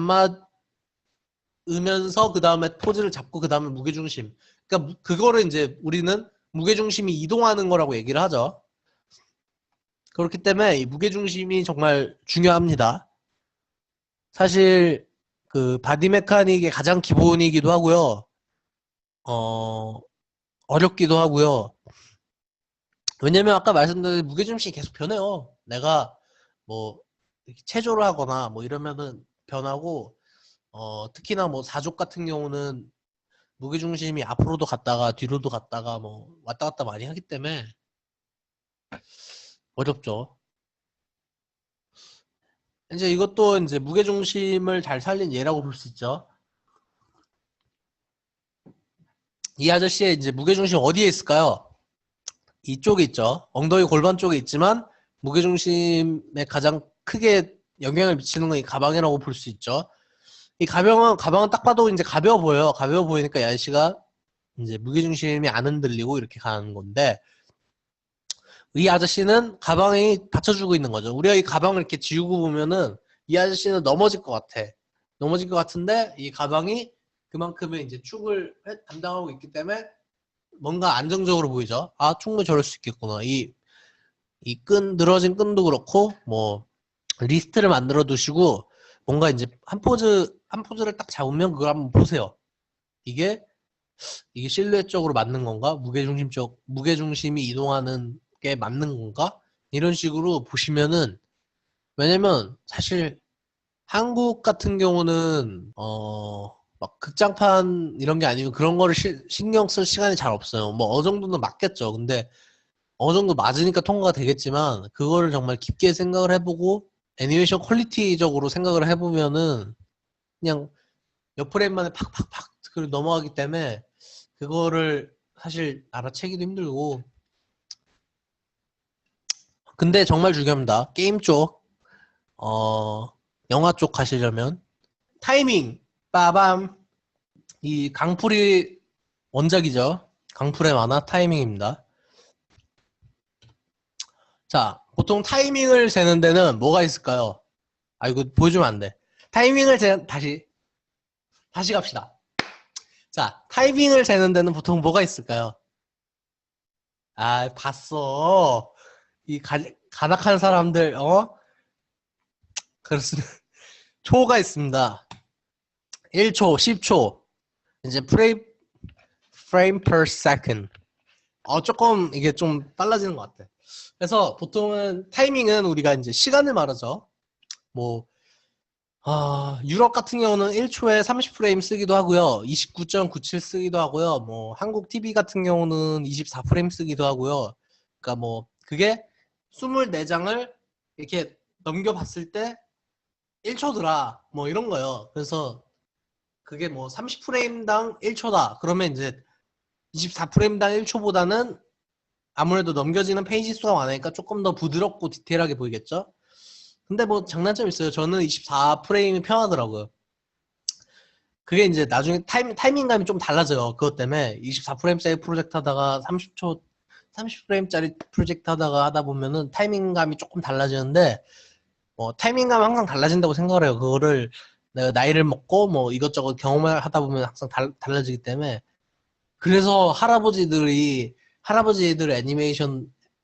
맞으면서 그 다음에 포즈를 잡고 그 다음에 무게중심. 그러니까 그거를 이제 우리는 무게중심이 이동하는 거라고 얘기를 하죠. 그렇기 때문에 이 무게중심이 정말 중요합니다. 사실 그 바디 메카닉의 가장 기본이기도 하고요. 어렵기도 하고요. 왜냐면 아까 말씀드린 무게중심이 계속 변해요. 내가 뭐 이렇게 체조를 하거나 뭐 이러면은 변하고 특히나 뭐 사족 같은 경우는 무게중심이 앞으로도 갔다가 뒤로도 갔다가 뭐 왔다 갔다 많이 하기 때문에 어렵죠. 이제 이것도 이제 무게중심을 잘 살린 예라고 볼 수 있죠. 이 아저씨의 이제 무게중심 어디에 있을까요? 이쪽에 있죠. 엉덩이 골반 쪽에 있지만 무게중심에 가장 크게 영향을 미치는 건 이 가방이라고 볼 수 있죠. 이 가방은 딱 봐도 이제 가벼워 보여요. 가벼워 보이니까 이 아저씨가 이제 무게중심이 안 흔들리고 이렇게 가는 건데, 이 아저씨는 가방이 받쳐주고 있는 거죠. 우리가 이 가방을 이렇게 지우고 보면은 이 아저씨는 넘어질 것 같아. 넘어질 것 같은데 이 가방이 그만큼의 이제 축을 담당하고 있기 때문에 뭔가 안정적으로 보이죠. 아, 충분히 저럴 수 있겠구나. 늘어진 끈도 그렇고, 뭐, 리스트를 만들어 두시고, 뭔가 이제 한 포즈를 딱 잡으면 그걸 한번 보세요. 이게 실루엣적으로 맞는 건가? 무게중심이 이동하는 게 맞는 건가? 이런 식으로 보시면은, 왜냐면 사실 한국 같은 경우는, 막 극장판 이런 게 아니면 그런 거를 신경 쓸 시간이 잘 없어요. 뭐 어느 정도는 맞겠죠. 근데 어느 정도 맞으니까 통과가 되겠지만 그거를 정말 깊게 생각을 해보고 애니메이션 퀄리티적으로 생각을 해보면은 그냥 옆 프레임만에 팍팍팍 넘어가기 때문에 그거를 사실 알아채기도 힘들고. 근데 정말 중요합니다. 게임 쪽, 영화 쪽 가시려면 타이밍 빠밤. 이 강풀이 원작이죠. 강풀의 만화 타이밍입니다. 자, 보통 타이밍을 재는 데는 뭐가 있을까요? 아, 이거 보여주면 안 돼. 다시 갑시다. 자, 타이밍을 재는 데는 보통 뭐가 있을까요? 아, 봤어. 가닥한 사람들, 그렇습니다. 초가 있습니다. 1초, 10초. 이제 frame per second. 조금 이게 좀 빨라지는 것 같아. 그래서 보통은 타이밍은 우리가 이제 시간을 말하죠. 뭐, 유럽 같은 경우는 1초에 30프레임 쓰기도 하고요. 29.97 쓰기도 하고요. 뭐, 한국 TV 같은 경우는 24프레임 쓰기도 하고요. 그러니까 뭐, 그게 24장을 이렇게 넘겨봤을 때 1초더라. 뭐 이런 거예요. 그래서 그게 뭐 30프레임당 1초다. 그러면 이제 24프레임당 1초보다는 아무래도 넘겨지는 페이지 수가 많으니까 조금 더 부드럽고 디테일하게 보이겠죠? 근데 뭐 장단점이 있어요. 저는 24프레임이 편하더라고요. 그게 이제 나중에 타이밍감이 좀 달라져요. 그것 때문에 24프레임짜리 프로젝트 하다가 30프레임짜리 프로젝트 하다 보면은 타이밍감이 조금 달라지는데, 타이밍감은 항상 달라진다고 생각을 해요. 그거를 내가 나이를 먹고 뭐 이것저것 경험을 하다 보면 항상 달라지기 때문에. 그래서 할아버지들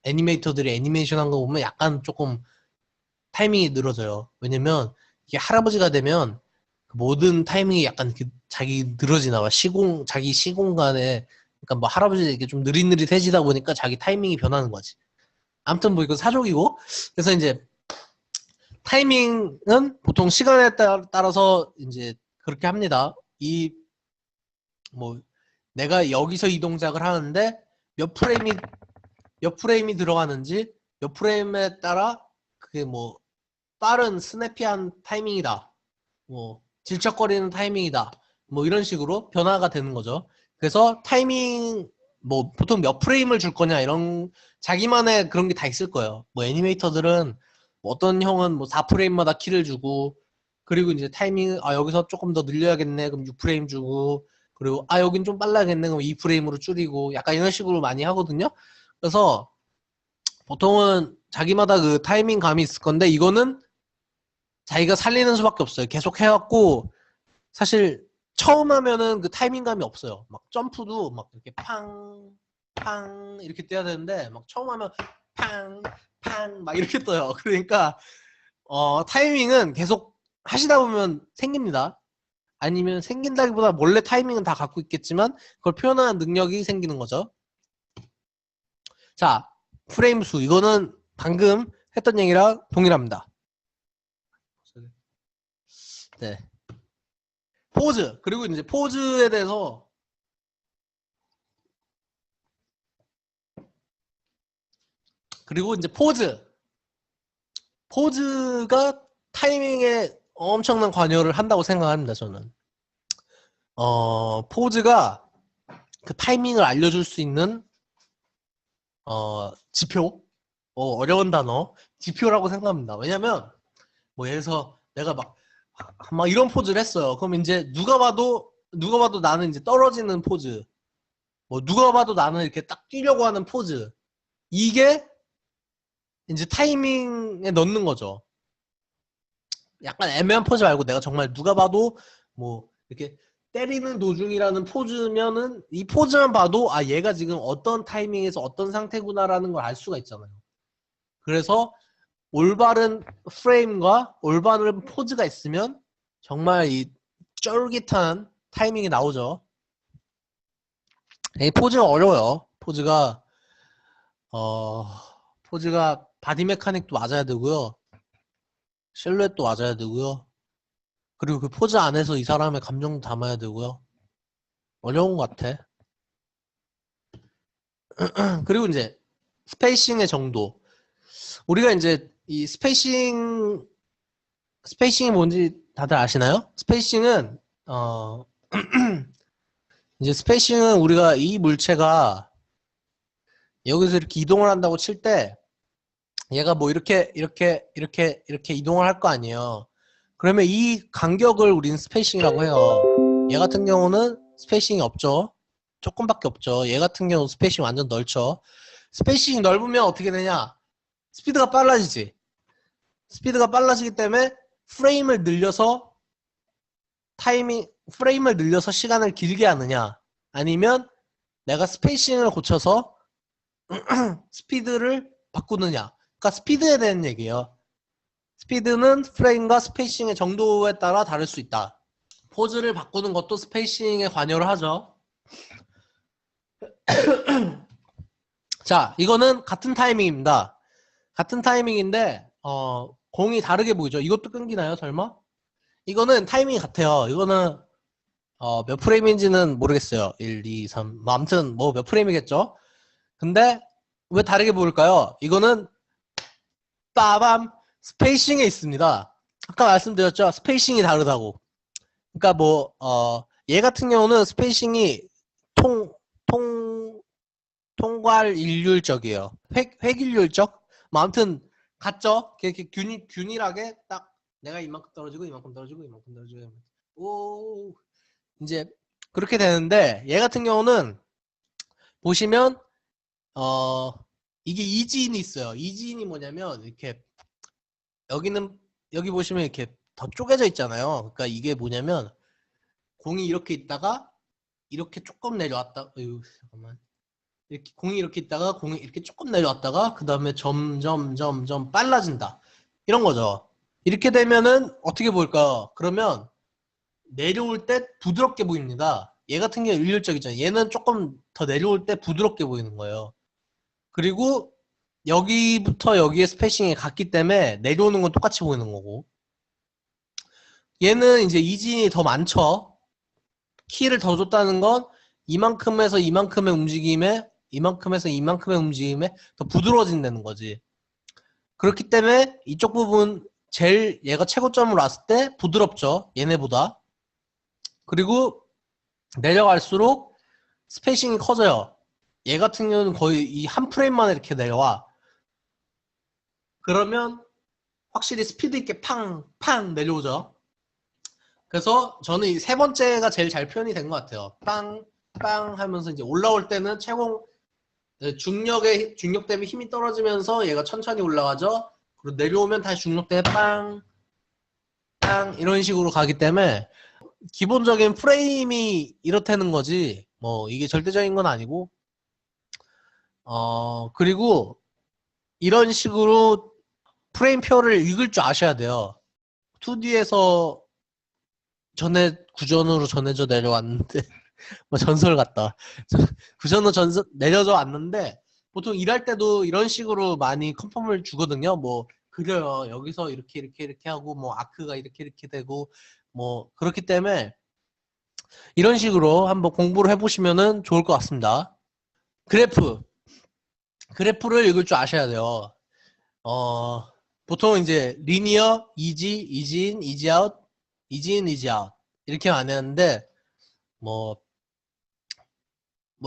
애니메이터들이 애니메이션 한 거 보면 약간 조금 타이밍이 늘어져요. 왜냐면 이게 할아버지가 되면 모든 타이밍이 약간 자기 늘어지나 봐. 자기 시공간에, 그러니까 뭐 할아버지 이게 좀 느릿느릿해지다 보니까 자기 타이밍이 변하는 거지. 아무튼 뭐 이건 사족이고. 그래서 이제 타이밍은 보통 시간에 따라서 이제 그렇게 합니다. 뭐 내가 여기서 이 동작을 하는데 몇 프레임이 들어가는지, 몇 프레임에 따라 그게 뭐 빠른 스냅피한 타이밍이다, 뭐 질척거리는 타이밍이다, 뭐 이런 식으로 변화가 되는 거죠. 그래서 타이밍, 뭐 보통 몇 프레임을 줄 거냐 이런 자기만의 그런 게 다 있을 거예요. 뭐 애니메이터들은 뭐 어떤 형은 뭐 4프레임마다 키를 주고, 그리고 이제 타이밍, 여기서 조금 더 늘려야겠네 그럼 6프레임 주고, 그리고 여긴 좀 빨라야겠네 그럼 2프레임으로 줄이고, 약간 이런 식으로 많이 하거든요. 그래서 보통은 자기마다 그 타이밍 감이 있을 건데, 이거는 자기가 살리는 수밖에 없어요. 계속 해갖고 사실 처음 하면은 그 타이밍감이 없어요. 막 점프도 막 이렇게 팡 이렇게 떠야 되는데 막 처음 하면 팡 막 이렇게 떠요. 그러니까 타이밍은 계속 하시다 보면 생깁니다. 아니면 생긴다기보다 원래 타이밍은 다 갖고 있겠지만 그걸 표현하는 능력이 생기는 거죠. 자, 프레임 수, 이거는 방금 했던 얘기랑 동일합니다. 네. 포즈, 그리고 이제 포즈에 대해서 포즈가 타이밍에 엄청난 관여를 한다고 생각합니다. 저는 포즈가 그 타이밍을 알려줄 수 있는 지표, 어려운 단어 지표라고 생각합니다. 왜냐면 뭐 예를 들어서 내가 막 이런 포즈를 했어요. 그럼 이제 누가 봐도 나는 이제 떨어지는 포즈, 뭐 누가 봐도 나는 이렇게 딱 뛰려고 하는 포즈, 이게 이제 타이밍에 넣는 거죠. 약간 애매한 포즈 말고 내가 정말 누가 봐도 뭐 이렇게 때리는 도중이라는 포즈면은 이 포즈만 봐도 아 얘가 지금 어떤 타이밍에서 어떤 상태구나라는 걸 알 수가 있잖아요. 그래서 올바른 프레임과 올바른 포즈가 있으면 정말 이 쫄깃한 타이밍이 나오죠. 이 포즈가 어려워요. 포즈가 바디 메카닉도 맞아야 되고요. 실루엣도 맞아야 되고요. 그리고 그 포즈 안에서 이 사람의 감정도 담아야 되고요. 어려운 것 같아. 그리고 이제 스페이싱의 정도. 우리가 이제 이 스페이싱이 뭔지 다들 아시나요? 스페이싱은 이제 스페이싱은 우리가 이 물체가 여기서 이렇게 이동을 한다고 칠 때 얘가 뭐 이렇게 이동을 할 거 아니에요. 그러면 이 간격을 우리는 스페이싱이라고 해요. 얘 같은 경우는 스페이싱이 없죠. 조금밖에 없죠. 얘 같은 경우 스페이싱 완전 넓죠. 스페이싱이 넓으면 어떻게 되냐? 스피드가 빨라지지. 스피드가 빨라지기 때문에 프레임을 늘려서 시간을 길게 하느냐, 아니면 내가 스페이싱을 고쳐서 스피드를 바꾸느냐. 그러니까 스피드에 대한 얘기예요. 스피드는 프레임과 스페이싱의 정도에 따라 다를 수 있다. 포즈를 바꾸는 것도 스페이싱에 관여를 하죠. 자, 이거는 같은 타이밍입니다. 같은 타이밍인데 공이 다르게 보이죠. 이것도 끊기나요, 설마? 이거는 타이밍이 같아요. 이거는 몇 프레임인지는 모르겠어요. 1, 2, 3. 뭐 아무튼 뭐 몇 프레임이겠죠. 근데 왜 다르게 보일까요? 이거는 빠밤 스페이싱에 있습니다. 아까 말씀드렸죠. 스페이싱이 다르다고. 그러니까 뭐 얘 같은 경우는 스페이싱이 통괄일률적이에요. 획일률적? 뭐 아무튼 같죠? 이렇게 균일하게 딱 내가 이만큼 떨어지고 이만큼 떨어지고 이만큼 떨어지고 오 이제 그렇게 되는데, 얘 같은 경우는 보시면 이게 이지인이 있어요. 이지인이 뭐냐면 이렇게 여기 보시면 이렇게 더 쪼개져 있잖아요. 그러니까 이게 뭐냐면 공이 이렇게 있다가 이렇게 조금 내려왔다. 잠깐만. 이렇게 공이 이렇게 있다가 공이 이렇게 조금 내려왔다가 그 다음에 점점 빨라진다. 이런 거죠. 이렇게 되면은 어떻게 보일까요? 그러면 내려올 때 부드럽게 보입니다. 얘 같은 경우 일률적이죠. 얘는 조금 더 내려올 때 부드럽게 보이는 거예요. 그리고 여기부터 여기에 스페이싱이 같기 때문에 내려오는 건 똑같이 보이는 거고, 얘는 이제 이진이 더 많죠. 키를 더 줬다는 건 이만큼에서 이만큼의 움직임에 더 부드러워진다는 거지. 그렇기 때문에 이쪽 부분 제일 얘가 최고점으로 왔을 때 부드럽죠. 얘네보다. 그리고 내려갈수록 스페이싱이 커져요. 얘 같은 경우는 거의 이 한 프레임만에 이렇게 내려와. 그러면 확실히 스피드 있게 팡 내려오죠. 그래서 저는 이 세 번째가 제일 잘 표현이 된 것 같아요. 빵 하면서 이제 올라올 때는 중력 때문에 힘이 떨어지면서 얘가 천천히 올라가죠. 그리고 내려오면 다시 중력 때문에 빵 이런 식으로 가기 때문에 기본적인 프레임이 이렇다는 거지 뭐 이게 절대적인 건 아니고, 그리고 이런 식으로 프레임표를 읽을 줄 아셔야 돼요. 2D에서 구전으로 전해져 내려왔는데 뭐 전설 같다. 구전으로 내려져 왔는데 보통 일할 때도 이런 식으로 많이 컨펌을 주거든요. 뭐 그려요. 여기서 이렇게 하고 뭐 아크가 이렇게 되고 뭐 그렇기 때문에 이런 식으로 한번 공부를 해보시면은 좋을 것 같습니다. 그래프를 읽을 줄 아셔야 돼요. 보통 이제 리니어, 이지인, 이지아웃, 이지아웃 이렇게 많이 하는데 뭐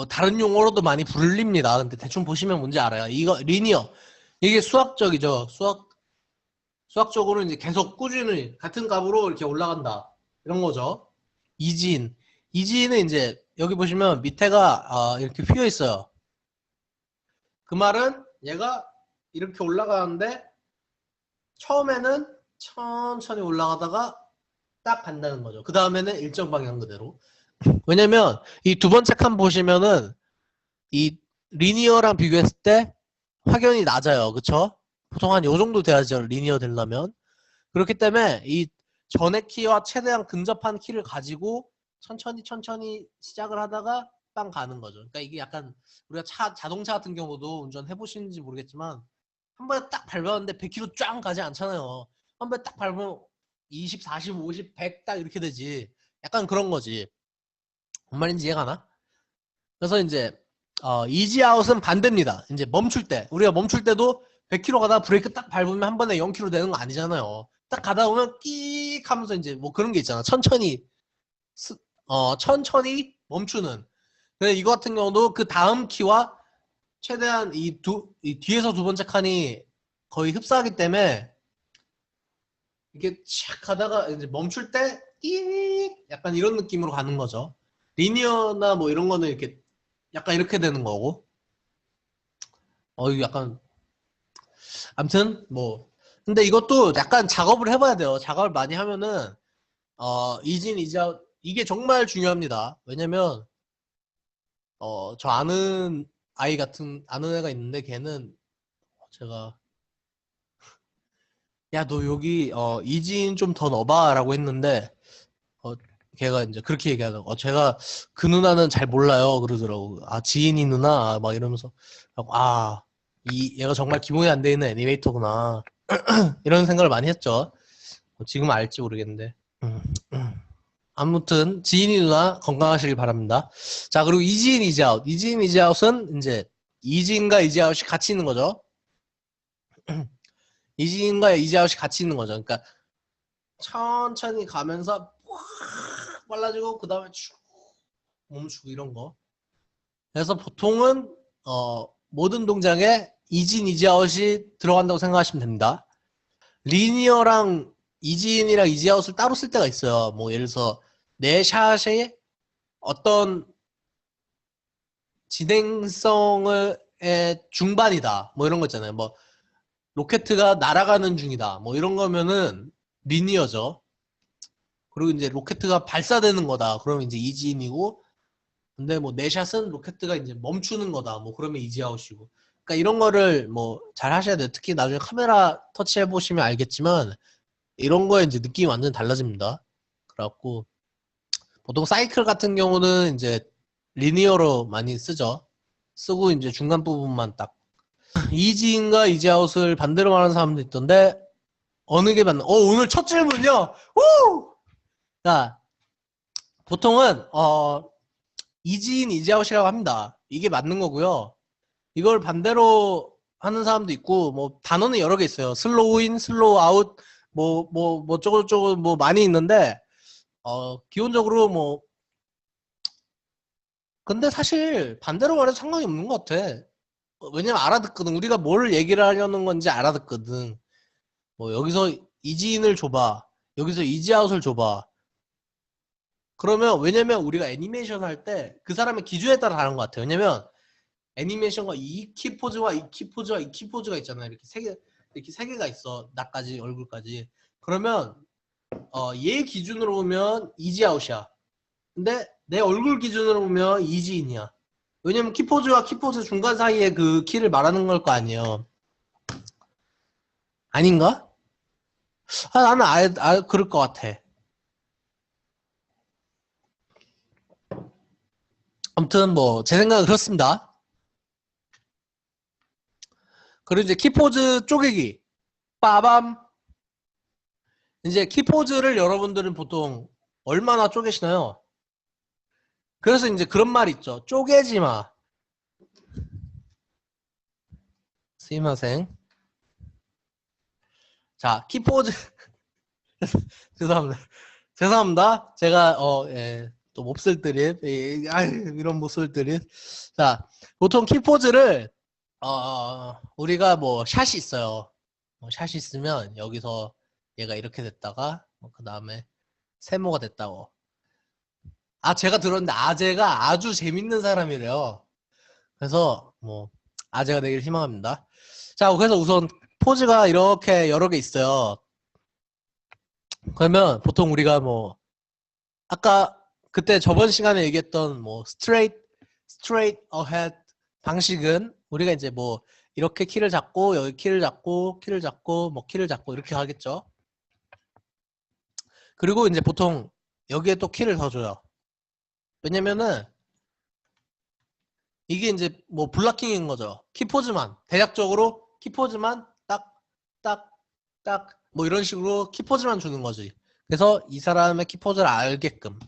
다른 용어로도 많이 불립니다. 근데 대충 보시면 뭔지 알아요. 이거 리니어 이게 수학적이죠. 수학적으로 이제 계속 꾸준히 같은 값으로 이렇게 올라간다. 이런 거죠. 이진. 이진은 이제 여기 보시면 밑에가 이렇게 휘어 있어요. 그 말은 얘가 이렇게 올라가는데 처음에는 천천히 올라가다가 딱 간다는 거죠. 그 다음에는 일정 방향 그대로. 왜냐면 이 두 번째 칸 보시면은 이 리니어랑 비교했을 때 확연히 낮아요. 그쵸? 보통 한 요 정도 돼야죠. 리니어 되려면. 그렇기 때문에 이 전의 키와 최대한 근접한 키를 가지고 천천히 시작을 하다가 빵 가는 거죠. 그러니까 이게 약간 우리가 자동차 같은 경우도 운전해 보시는지 모르겠지만 한 번에 딱 밟았는데 100km 쫙 가지 않잖아요. 한 번에 딱 밟으면 20, 40, 50, 100 딱 이렇게 되지. 약간 그런 거지. 뭔 말인지 이해가 나? 그래서 이제 이지아웃은 반대입니다. 이제 멈출 때 우리가 멈출 때도 100km 가다가 브레이크 딱 밟으면 한 번에 0km 되는 거 아니잖아요. 딱 가다 보면 끼익 하면서 이제 뭐 그런 게 있잖아. 천천히 멈추는. 근데 이거 같은 경우도 그 다음 키와 최대한 이 뒤에서 두 번째 칸이 거의 흡사하기 때문에 이게 촥 가다가 이제 멈출 때 끼익 약간 이런 느낌으로 가는 거죠. 리니어나 뭐 이런 거는 이렇게 약간 이렇게 되는 거고. 이거 약간 아무튼 뭐 근데 이것도 약간 작업을 해봐야 돼요. 작업을 많이 하면은 이진 이자 이게 정말 중요합니다. 왜냐면 저 아는 아는 애가 있는데 걔는 제가 야 너 여기 이진 좀 더 넣어봐라고 했는데 걔가 이제 그렇게 얘기하더라고. 제가 그 누나는 잘 몰라요 그러더라고. 지인이 누나 막 이러면서 얘가 정말 기본이 안 돼 있는 애니메이터구나 이런 생각을 많이 했죠. 지금 알지 모르겠는데. 아무튼 지인이 누나 건강하시길 바랍니다. 자, 그리고 이지인 이지아웃. 이지인 이지아웃은 이제 이지인과 이지아웃이 같이 있는 거죠. 이지인과 이지아웃이 같이 있는 거죠. 그러니까 천천히 가면서 확 빨라지고 그 다음에 쭉 멈추고 이런 거. 그래서 보통은 모든 동작에 이진 이지아웃이 들어간다고 생각하시면 됩니다. 리니어랑 이진이랑 이지아웃을 따로 쓸 때가 있어요. 뭐 예를 들어서 내 샷의 어떤 진행성의 중반이다. 뭐 이런 거 있잖아요. 뭐 로켓가 날아가는 중이다. 뭐 이런 거면은 리니어죠. 그리고 이제 로켓가 발사되는 거다. 그러면 이제 이지인이고, 근데 뭐 내 샷은 로켓가 이제 멈추는 거다. 뭐 그러면 이지아웃이고. 그러니까 이런 거를 뭐 잘 하셔야 돼요. 특히 나중에 카메라 터치해 보시면 알겠지만 이런 거에 이제 느낌이 완전 달라집니다. 그래갖고 보통 사이클 같은 경우는 이제 리니어로 많이 쓰죠. 쓰고 이제 중간 부분만 딱 이지인과 이지아웃을 반대로 말하는 사람도 있던데 어느 게 맞나? 오늘 첫 질문요. 우! 자, 보통은 이지인 이지아웃이라고 합니다. 이게 맞는 거고요. 이걸 반대로 하는 사람도 있고 뭐 단어는 여러 개 있어요. 슬로우인, 슬로우 아웃 뭐 저거 뭐 많이 있는데 기본적으로 뭐 근데 사실 반대로 말해도 상관이 없는 것 같아. 왜냐면 알아듣거든. 우리가 뭘 얘기를 하려는 건지 알아듣거든. 뭐 여기서 이지인을 줘봐. 여기서 이지아웃을 줘봐. 그러면 왜냐면 우리가 애니메이션 할 때 그 사람의 기준에 따라 다른 것 같아요. 왜냐면 애니메이션과 이 키포즈와 이 키포즈와 이 키포즈가 있잖아요. 이렇게 세 개가 있어. 나까지 얼굴까지. 그러면 얘 기준으로 보면 이지아웃이야. 근데 내 얼굴 기준으로 보면 이지인이야. 왜냐면 키포즈와 키포즈 중간 사이에 그 키를 말하는 걸 거 아니에요. 아닌가? 나는 그럴 것 같아. 아무튼 뭐 제 생각은 그렇습니다. 그리고 이제 키포즈 쪼개기. 빠밤. 이제 키포즈를 여러분들은 보통 얼마나 쪼개시나요? 그래서 이제 그런 말 있죠. 쪼개지 마. 스미마생. 자, 키포즈. 죄송합니다. 제가 또 몹쓸 드립 이런 몹쓸 드립. 자, 보통 키포즈를 우리가 뭐 샷이 있어요. 샷이 있으면 여기서 얘가 이렇게 됐다가 그 다음에 세모가 됐다고. 제가 들었는데 아재가 아주 재밌는 사람이래요. 그래서 뭐 아재가 되길 희망합니다. 자, 그래서 우선 포즈가 이렇게 여러 개 있어요. 그러면 보통 우리가 뭐 아까 그때 저번 시간에 얘기했던 뭐 straight ahead 방식은 우리가 이제 뭐 이렇게 키를 잡고 여기 키를 잡고 뭐 키를 잡고 이렇게 하겠죠. 그리고 이제 보통 여기에 또 키를 더 줘요. 왜냐면은 이게 이제 뭐 블락킹인 거죠. 키포즈만 대략적으로 키포즈만 딱 뭐 이런 식으로 키포즈만 주는 거지. 그래서 이 사람의 키포즈를 알게끔.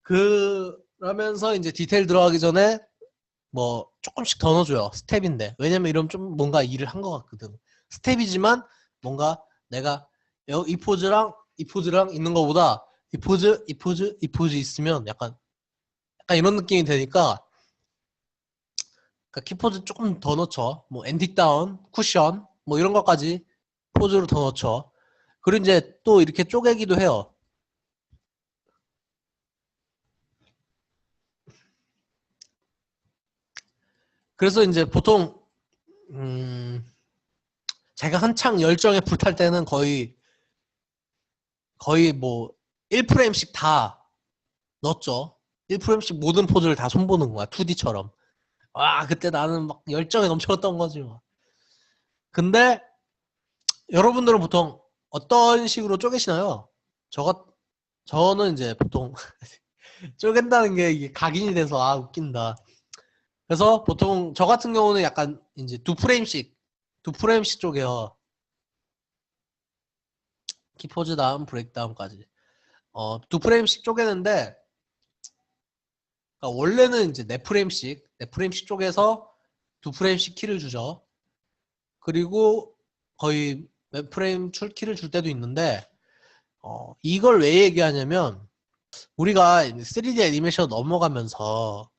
그러면서 이제 디테일 들어가기 전에 뭐 조금씩 더 넣어줘요. 스텝인데. 왜냐면 이러면 좀 뭔가 일을 한 것 같거든. 스텝이지만 뭔가 내가 이 포즈랑 있는 것보다 이 포즈 있으면 약간 이런 느낌이 되니까 그러니까 키포즈 조금 더 넣죠. 뭐 엔틱 다운, 쿠션 뭐 이런 것까지 포즈로 더 넣죠. 그리고 이제 또 이렇게 쪼개기도 해요. 그래서 이제 보통 제가 한창 열정에 불탈 때는 거의 뭐 1프레임씩 다 넣었죠. 1프레임씩 모든 포즈를 다 손보는 거야. 2D처럼. 와, 그때 나는 막 열정에 넘쳐났던 거지. 막. 근데 여러분들은 보통 어떤 식으로 쪼개시나요? 저는 이제 보통 쪼갠다는 게 이게 각인이 돼서 웃긴다. 그래서 보통 저 같은 경우는 약간 이제 2프레임씩 쪼개요. 키포즈 다음 브레이크 다운까지. 2프레임씩 쪼개는데 그러니까 원래는 이제 4프레임씩 쪼개서 2프레임씩 키를 주죠. 그리고 거의 몇 프레임 키를 줄 때도 있는데 이걸 왜 얘기하냐면 우리가 3D 애니메이션 넘어가면서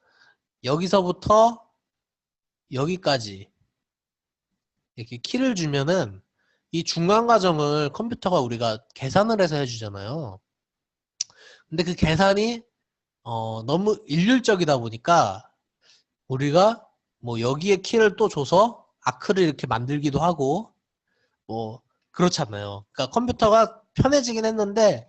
여기서부터 여기까지 이렇게 키를 주면은 이 중간 과정을 컴퓨터가 우리가 계산을 해서 해주잖아요. 근데 그 계산이 너무 일률적이다 보니까 우리가 뭐 여기에 키를 또 줘서 아크를 이렇게 만들기도 하고 뭐 그렇잖아요. 그러니까 컴퓨터가 편해지긴 했는데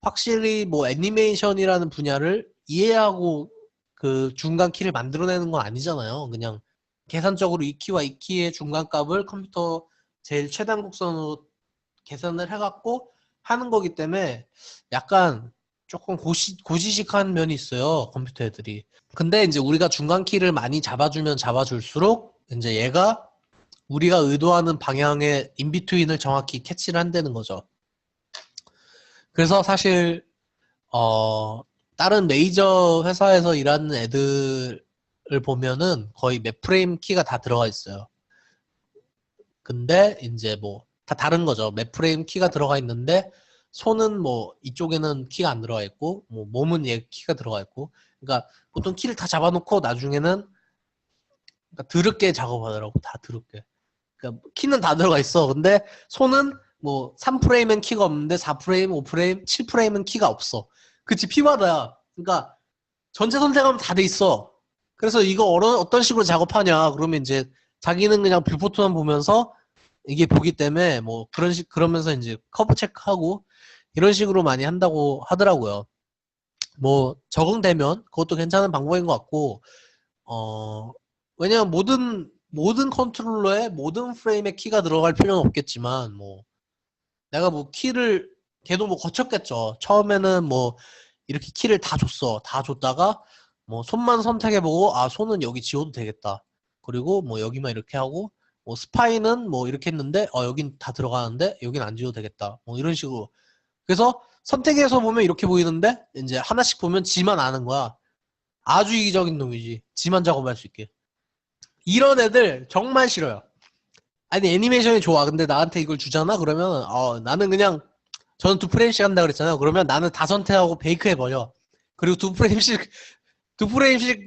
확실히 뭐 애니메이션이라는 분야를 이해하고 그 중간 키를 만들어내는 건 아니잖아요. 그냥 계산적으로 이 키와 이 키의 중간 값을 컴퓨터 제일 최단 곡선으로 계산을 해갖고 하는 거기 때문에 약간 조금 고지식한 면이 있어요. 컴퓨터 애들이. 근데 이제 우리가 중간 키를 많이 잡아주면 잡아줄수록 이제 얘가 우리가 의도하는 방향의 인비트윈을 정확히 캐치를 한다는 거죠. 그래서 사실 다른 메이저 회사에서 일하는 애들을 보면은 거의 몇 프레임 키가 다 들어가 있어요. 근데 이제 뭐 다 다른 거죠. 몇 프레임 키가 들어가 있는데 손은 뭐 이쪽에는 키가 안 들어가 있고 뭐 몸은 얘 키가 들어가 있고 그러니까 보통 키를 다 잡아놓고 나중에는 그러니까 드럽게 작업하더라고. 다 드럽게. 그러니까 키는 다 들어가 있어. 근데 손은 뭐 3프레임은 키가 없는데 4프레임, 5프레임, 7프레임은 키가 없어. 그치, 피마다야. 그러니까 전체 선택하면 다 돼 있어. 그래서 이거 어떤 식으로 작업하냐 그러면 이제 자기는 그냥 뷰포트만 보면서 이게 보기 때문에 뭐 그러면서 이제 커브 체크하고 이런 식으로 많이 한다고 하더라고요. 뭐 적응되면 그것도 괜찮은 방법인 것 같고 왜냐면 모든 컨트롤러에 모든 프레임에 키가 들어갈 필요는 없겠지만 뭐 내가 뭐 키를 걔도 뭐 거쳤겠죠. 처음에는 뭐 이렇게 키를 다 줬어. 다 줬다가 뭐 손만 선택해보고 손은 여기 지워도 되겠다. 그리고 뭐 여기만 이렇게 하고 뭐 스파인은 뭐 이렇게 했는데 여긴 다 들어가는데 여긴 안 지워도 되겠다. 뭐 이런 식으로. 그래서 선택해서 보면 이렇게 보이는데 이제 하나씩 보면 지만 아는 거야. 아주 이기적인 놈이지. 지만 작업할 수 있게. 이런 애들 정말 싫어요. 아니 애니메이션이 좋아. 근데 나한테 이걸 주잖아. 그러면 나는 그냥 저는 2프레임씩 한다 그랬잖아요. 그러면 나는 다 선택하고 베이크해버려. 그리고 2프레임씩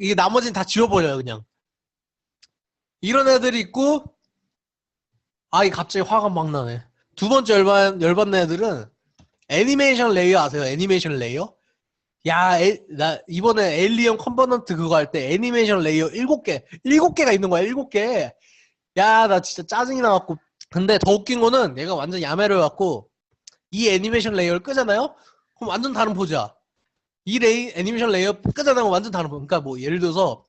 이게 나머지는 다 지워버려요. 그냥. 이런 애들이 있고, 이 갑자기 화가 막 나네. 두 번째 열받는 애들은 애니메이션 레이어 아세요? 애니메이션 레이어? 야, 나 이번에 에일리언 컨버넌트 그거 할 때 애니메이션 레이어 7개가 있는 거야, 7개. 야, 나 진짜 짜증이 나갖고. 근데 더 웃긴 거는 얘가 완전 야매를 갖고 이 애니메이션 레이어를 끄잖아요? 그럼 완전 다른 포즈야. 애니메이션 레이어 끄잖아요? 완전 다른 포즈. 그러니까 뭐 예를 들어서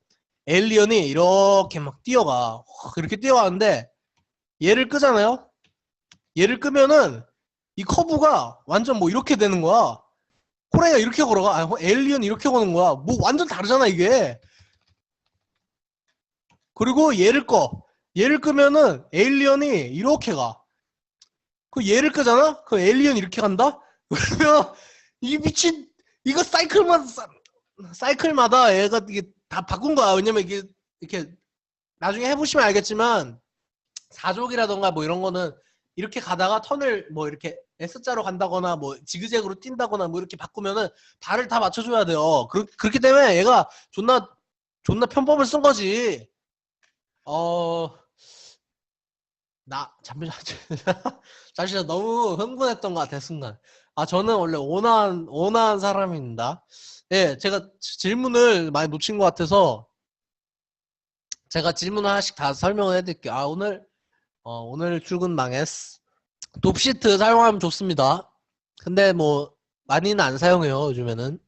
에일리언이 이렇게 막 뛰어가. 이렇게 뛰어가는데 얘를 끄잖아요? 얘를 끄면은 이 커브가 완전 뭐 이렇게 되는 거야. 호랑이가 이렇게 걸어가. 에일리언이 이렇게 거는 거야. 뭐 완전 다르잖아, 이게. 그리고 얘를 꺼. 얘를 끄면은 에일리언이 이렇게 가. 그 얘를 끄잖아? 그 에일리언이 이렇게 간다? 그러면 이 미친 이거 사이클마다 얘가 이게 다 바꾼 거야. 왜냐면 이게 이렇게 나중에 해보시면 알겠지만 사족이라던가 뭐 이런 거는 이렇게 가다가 턴을 뭐 이렇게 S자로 간다거나 뭐 지그재그로 뛴다거나 뭐 이렇게 바꾸면은 발을 다 맞춰줘야 돼요. 그렇기 때문에 얘가 존나 편법을 쓴 거지. 잠시만 너무 흥분했던 것 같아, 순간. 저는 원래 온화한 사람입니다. 예, 제가 질문을 많이 놓친 것 같아서 제가 질문 하나씩 다 설명을 해드릴게요. 오늘 출근 망했어. 돕시트 사용하면 좋습니다. 근데 뭐 많이는 안 사용해요, 요즘에는.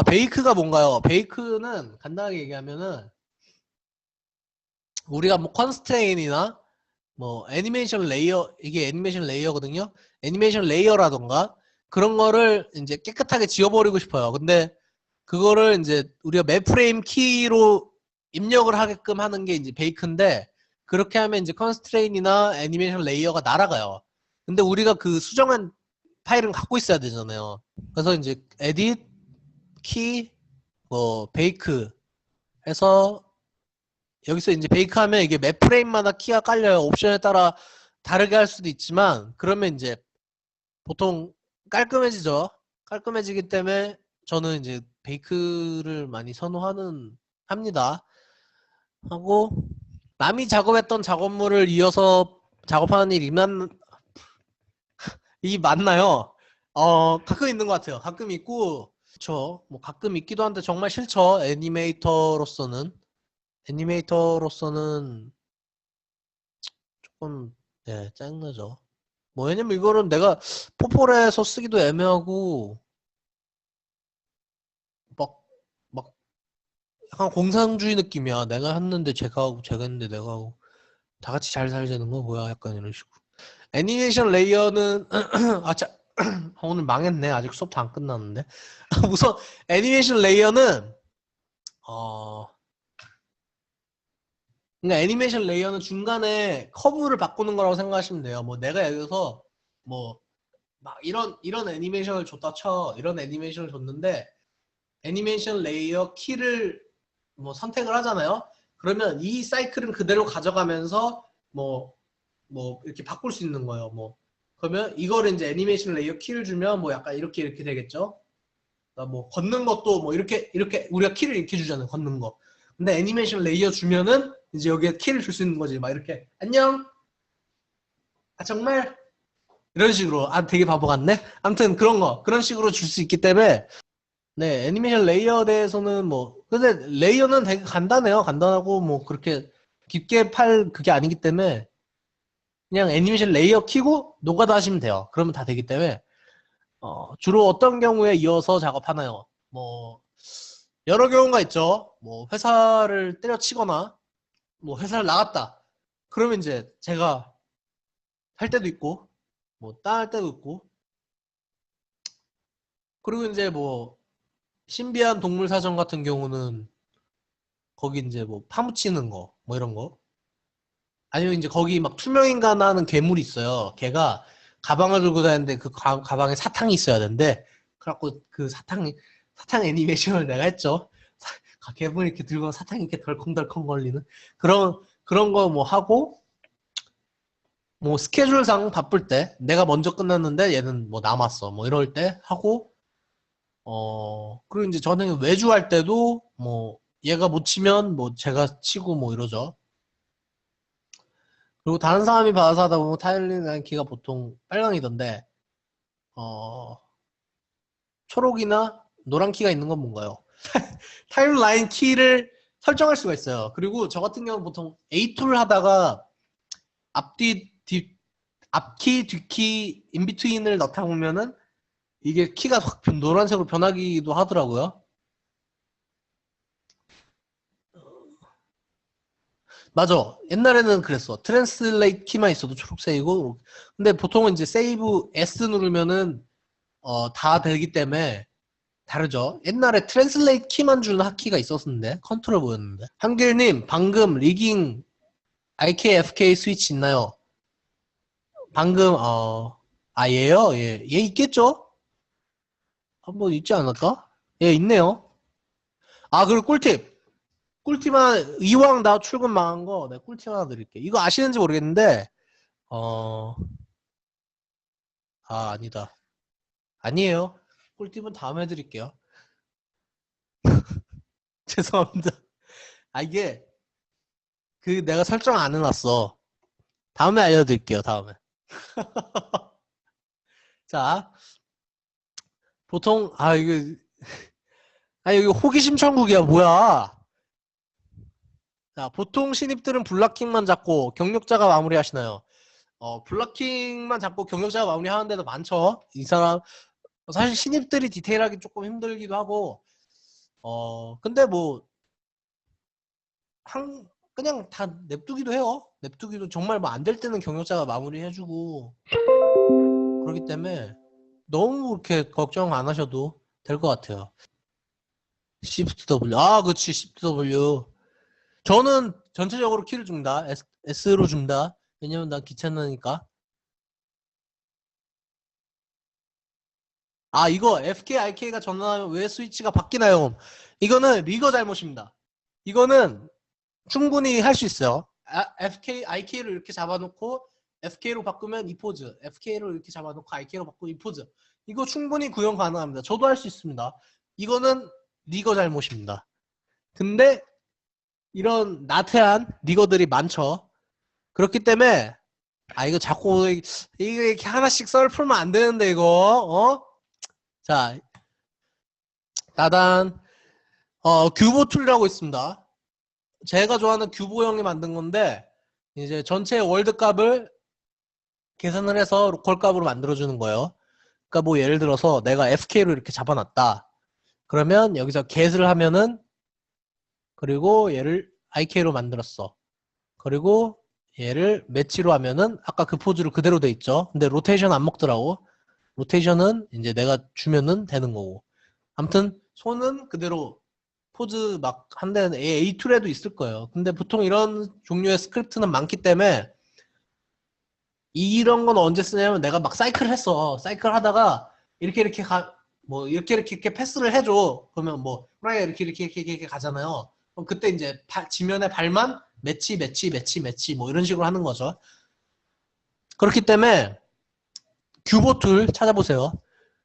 베이크가 뭔가요? 베이크는 간단하게 얘기하면은 우리가 뭐 컨스트레인이나 뭐 애니메이션 레이어, 이게 애니메이션 레이어거든요. 애니메이션 레이어라던가 그런 거를 이제 깨끗하게 지워버리고 싶어요. 근데 그거를 이제 우리가 맵프레임 키로 입력을 하게끔 하는 게 이제 베이크인데, 그렇게 하면 이제 컨스트레인이나 애니메이션 레이어가 날아가요. 근데 우리가 그 수정한 파일은 갖고 있어야 되잖아요. 그래서 이제 에딧 키 뭐 베이크 해서 여기서 이제 베이크 하면 이게 맵 프레임마다 키가 깔려요. 옵션에 따라 다르게 할 수도 있지만, 그러면 이제 보통 깔끔해지죠. 깔끔해지기 때문에 저는 이제 베이크를 많이 합니다. 하고, 남이 작업했던 작업물을 이어서 작업하는 일이 맞나요? 가끔 있는 것 같아요. 가끔 있고, 그쵸. 뭐 가끔 있기도 한데 정말 싫죠. 애니메이터로서는 조금, 네, 짜증나죠. 뭐, 왜냐면 이거는 내가 포폴에서 쓰기도 애매하고, 막, 약간 공산주의 느낌이야. 내가 했는데 제가 하고, 제가 했는데 내가 하고, 다 같이 잘 살자는 거 뭐야? 약간 이런 식으로. 애니메이션 레이어는, 오늘 망했네. 아직 수업도 안 끝났는데. 우선, 애니메이션 레이어는, 그러니까 애니메이션 레이어는 중간에 커브를 바꾸는 거라고 생각하시면 돼요. 뭐 내가 여기서 뭐 막 이런 애니메이션을 줬다 쳐. 이런 애니메이션을 줬는데 애니메이션 레이어 키를 뭐 선택을 하잖아요. 그러면 이 사이클은 그대로 가져가면서 뭐 이렇게 바꿀 수 있는 거예요. 뭐 그러면 이거를 이제 애니메이션 레이어 키를 주면 뭐 약간 이렇게 되겠죠. 그러니까 뭐 걷는 것도 뭐 이렇게 우리가 키를 이렇게 주잖아요. 걷는 거. 근데 애니메이션 레이어 주면은 이제 여기에 키를 줄 수 있는 거지. 막 이렇게 안녕. 정말 이런 식으로. 되게 바보 같네. 아무튼 그런 식으로 줄 수 있기 때문에, 네, 애니메이션 레이어에 대해서는 근데 레이어는 되게 간단해요. 간단하고 뭐 그렇게 깊게 그게 아니기 때문에 그냥 애니메이션 레이어 키고 노가다 하시면 돼요. 그러면 다 되기 때문에 주로 어떤 경우에 이어서 작업하나요? 뭐 여러 경우가 있죠. 뭐 회사를 때려치거나 뭐 회사를 나갔다. 그러면 이제 제가 할 때도 있고 뭐 딸 때도 있고, 그리고 이제 뭐 신비한 동물 사전 같은 경우는 거기 이제 뭐 파묻히는 거 뭐 이런 거, 아니면 이제 거기 막 투명인간 하는 괴물이 있어요. 걔가 가방을 들고 다니는데 그 가방에 사탕이 있어야 되는데, 그래갖고 그 사탕 애니메이션을 내가 했죠. 괴물 이렇게 들고 사탕이 이렇게 덜컹덜컹 걸리는 그런 거 뭐 하고, 뭐 스케줄상 바쁠 때 내가 먼저 끝났는데 얘는 뭐 남았어 뭐 이럴 때 하고, 그리고 이제 저는 외주할 때도 뭐 얘가 못 치면 뭐 제가 치고 뭐 이러죠. 그리고 다른 사람이 받아서 하다 보면 타임라인 키가 보통 빨강이던데 초록이나 노란 키가 있는 건 뭔가요? 타임라인 키를 설정할 수가 있어요. 그리고 저 같은 경우는 보통 A2를 하다가 앞키, 뒷키, 인비트윈을 넣다 보면은 이게 키가 확 노란색으로 변하기도 하더라고요. 맞아. 옛날에는 그랬어. 트랜슬레이트 키만 있어도 초록색이고, 근데 보통은 이제 세이브 S 누르면은 다 되기 때문에 다르죠. 옛날에 트랜슬레이트 키만 주는 핫키가 있었는데 컨트롤 보였는데. 한길님 방금 리깅 IK FK 스위치 있나요? 방금 얘요? 얘 있겠죠? 한번 있지 않을까? 예, 있네요. 아, 그리고 꿀팁 하나, 이왕 나 출근 망한 거, 내가 꿀팁 하나 드릴게. 이거 아시는지 모르겠는데, 아니다. 아니에요. 꿀팁은 다음에 드릴게요. 죄송합니다. 이게, 내가 설정 안 해놨어. 다음에 알려드릴게요, 다음에. 자, 보통, 이거 호기심 천국이야, 뭐야. 자, 보통 신입들은 블락킹만 잡고 경력자가 마무리하시나요? 블락킹만 잡고 경력자가 마무리하는 데도 많죠. 이 사람 사실 신입들이 디테일하기 조금 힘들기도 하고 근데 뭐 그냥 다 냅두기도 해요. 냅두기도 정말 뭐 안 될 때는 경력자가 마무리해주고 그렇기 때문에 너무 그렇게 걱정 안 하셔도 될 것 같아요. Shift W 그치 Shift W 저는 전체적으로 키를 줍니다. S로 줍니다. 왜냐면 난 귀찮으니까. 이거 FK, IK가 전환하면 왜 스위치가 바뀌나요? 이거는 리거 잘못입니다. 이거는 충분히 할 수 있어요. FK, IK를 이렇게 잡아놓고 FK로 바꾸면 이 포즈, FK로 이렇게 잡아놓고 IK로 바꾸면 이 포즈. 이거 충분히 구현 가능합니다. 저도 할 수 있습니다. 이거는 리거 잘못입니다. 근데 이런 나태한 리거들이 많죠. 그렇기 때문에 이거 자꾸 이거 이렇게 하나씩 썰 풀면 안 되는데 이거 자 나단 규보 툴이라고 있습니다. 제가 좋아하는 규보 형이 만든 건데 이제 전체 월드 값을 계산을 해서 로컬 값으로 만들어주는 거예요. 그러니까 뭐 예를 들어서 내가 FK로 이렇게 잡아놨다. 그러면 여기서 get을 하면은 그리고 얘를 IK로 만들었어. 그리고 얘를 매치로 하면은 아까 그 포즈로 그대로 돼 있죠. 근데 로테이션 안 먹더라고. 로테이션은 이제 내가 주면은 되는 거고. 아무튼 손은 그대로 포즈 막 한데 A2에도 있을 거예요. 근데 보통 이런 종류의 스크립트는 많기 때문에 이런 건 언제 쓰냐면 내가 막 사이클 했어. 사이클 하다가 이렇게 이렇게 패스를 해줘. 그러면 뭐 호랑이가 이렇게 가잖아요. 그럼 그때 이제 지면에 발만 매치 뭐 이런 식으로 하는 거죠. 그렇기 때문에 규보 툴 찾아보세요.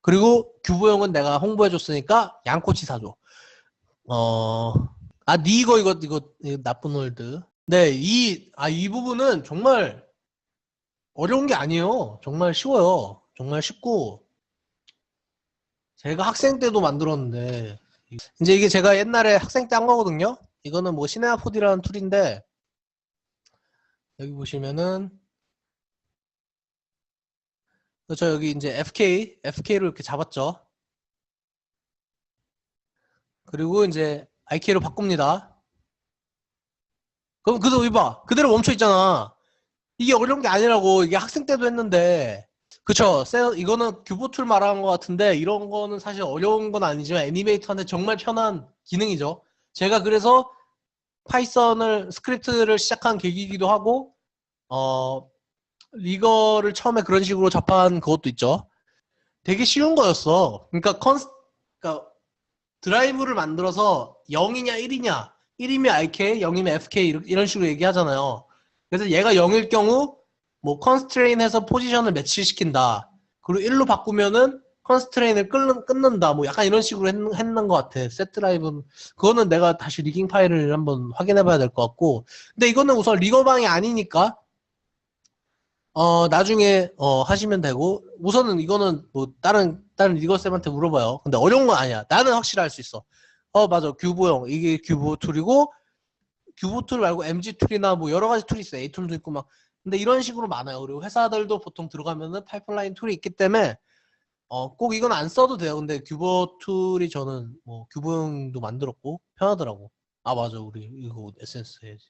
그리고 규보형은 내가 홍보해줬으니까 양꼬치 사줘. 이거 나쁜 월드. 네, 이 부분은 정말 어려운 게 아니에요. 정말 쉬워요. 정말 쉽고 제가 학생 때도 만들었는데 이제 이게 제가 옛날에 학생 때 한 거거든요. 이거는 뭐 시네아포디라는 툴인데 여기 보시면은 저 여기 이제 FK로 이렇게 잡았죠. 그리고 이제 IK로 바꿉니다. 그럼 그대로 봐. 그대로 멈춰 있잖아. 이게 어려운 게 아니라고. 이게 학생 때도 했는데. 그쵸. 이거는 규보 툴 말하는 것 같은데 이런 거는 사실 어려운 건 아니지만 애니메이터한테 정말 편한 기능이죠. 제가 그래서 파이썬을 스크립트를 시작한 계기이기도 하고 리거를 처음에 그런 식으로 접한 그것도 있죠. 되게 쉬운 거였어. 그러니까 드라이브를 만들어서 0이냐 1이냐 1이면 IK, 0이면 FK 이런 식으로 얘기하잖아요. 그래서 얘가 0일 경우 뭐 컨스트레인 해서 포지션을 매치시킨다. 그리고 1로 바꾸면은 컨스트레인을 끊는다 뭐 약간 이런 식으로 했는 것 같아. 셋 드라이브는 그거는 내가 다시 리깅 파일을 한번 확인해봐야 될 것 같고. 근데 이거는 우선 리거방이 아니니까 나중에 하시면 되고 우선은 이거는 뭐 다른 리거쌤한테 물어봐요. 근데 어려운 건 아니야. 나는 확실히 할 수 있어. 맞아. 큐브형 이게 큐브 툴이고 큐브 툴 말고 MG 툴이나 뭐 여러 가지 툴이 있어. A 툴도 있고 막. 근데 이런 식으로 많아요. 그리고 회사들도 보통 들어가면은 파이프라인 툴이 있기 때문에 꼭 이건 안 써도 돼요. 근데 큐버 툴이 저는 뭐 큐브형도 만들었고 편하더라고. 아 맞아. 우리 이거 에센스 해야지.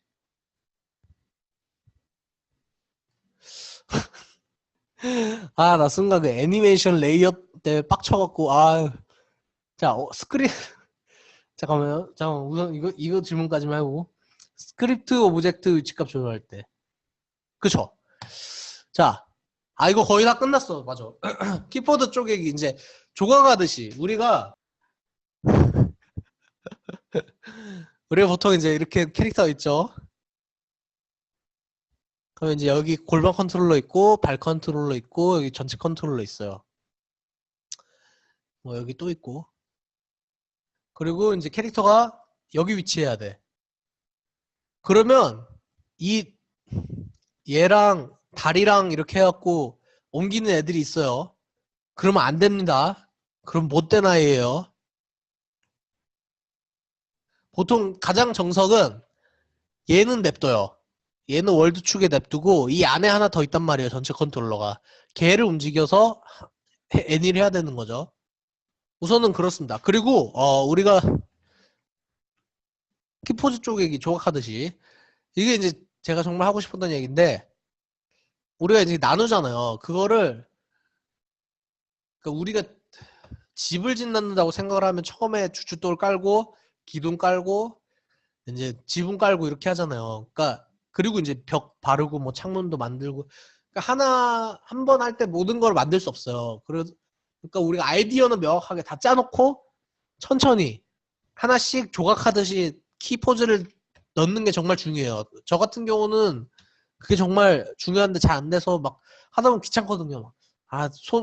아, 나 순간 그 애니메이션 레이어 때문에 빡쳐갖고, 자, 스크립트, 잠깐만요. 잠깐만, 우선 이거 질문까지만 해보고. 스크립트 오브젝트 위치값 조절할 때. 그쵸? 자, 이거 거의 다 끝났어. 맞아. 키보드 쪼개기, 이제, 조각하듯이, 우리가 보통 이제 이렇게 캐릭터 있죠? 그럼 이제 여기 골반 컨트롤러 있고, 발 컨트롤러 있고, 여기 전체 컨트롤러 있어요. 뭐, 여기 또 있고. 그리고 이제 캐릭터가 여기 위치해야 돼. 그러면 얘랑 다리랑 이렇게 해갖고 옮기는 애들이 있어요. 그러면 안 됩니다. 그럼 못된 아이예요. 보통 가장 정석은 얘는 냅둬요. 얘는 월드 축에 냅두고 이 안에 하나 더 있단 말이에요. 전체 컨트롤러가. 걔를 움직여서 애니를 해야 되는 거죠. 우선은 그렇습니다. 그리고 우리가 키포즈 쪼개기 조각하듯이 이게 이제 제가 정말 하고 싶었던 얘기인데 우리가 이제 나누잖아요. 그거를 그러니까 우리가 집을 짓는다고 생각을 하면 처음에 주춧돌 깔고 기둥 깔고 이제 지붕 깔고 이렇게 하잖아요. 그러니까 그리고 이제 벽 바르고 뭐 창문도 만들고 그러니까 한 번 할 때 모든 걸 만들 수 없어요. 그러니까 우리가 아이디어는 명확하게 다 짜놓고 천천히 하나씩 조각하듯이 키포즈를 넣는 게 정말 중요해요. 저 같은 경우는 그게 정말 중요한데 잘 안 돼서 막 하다 보면 귀찮거든요.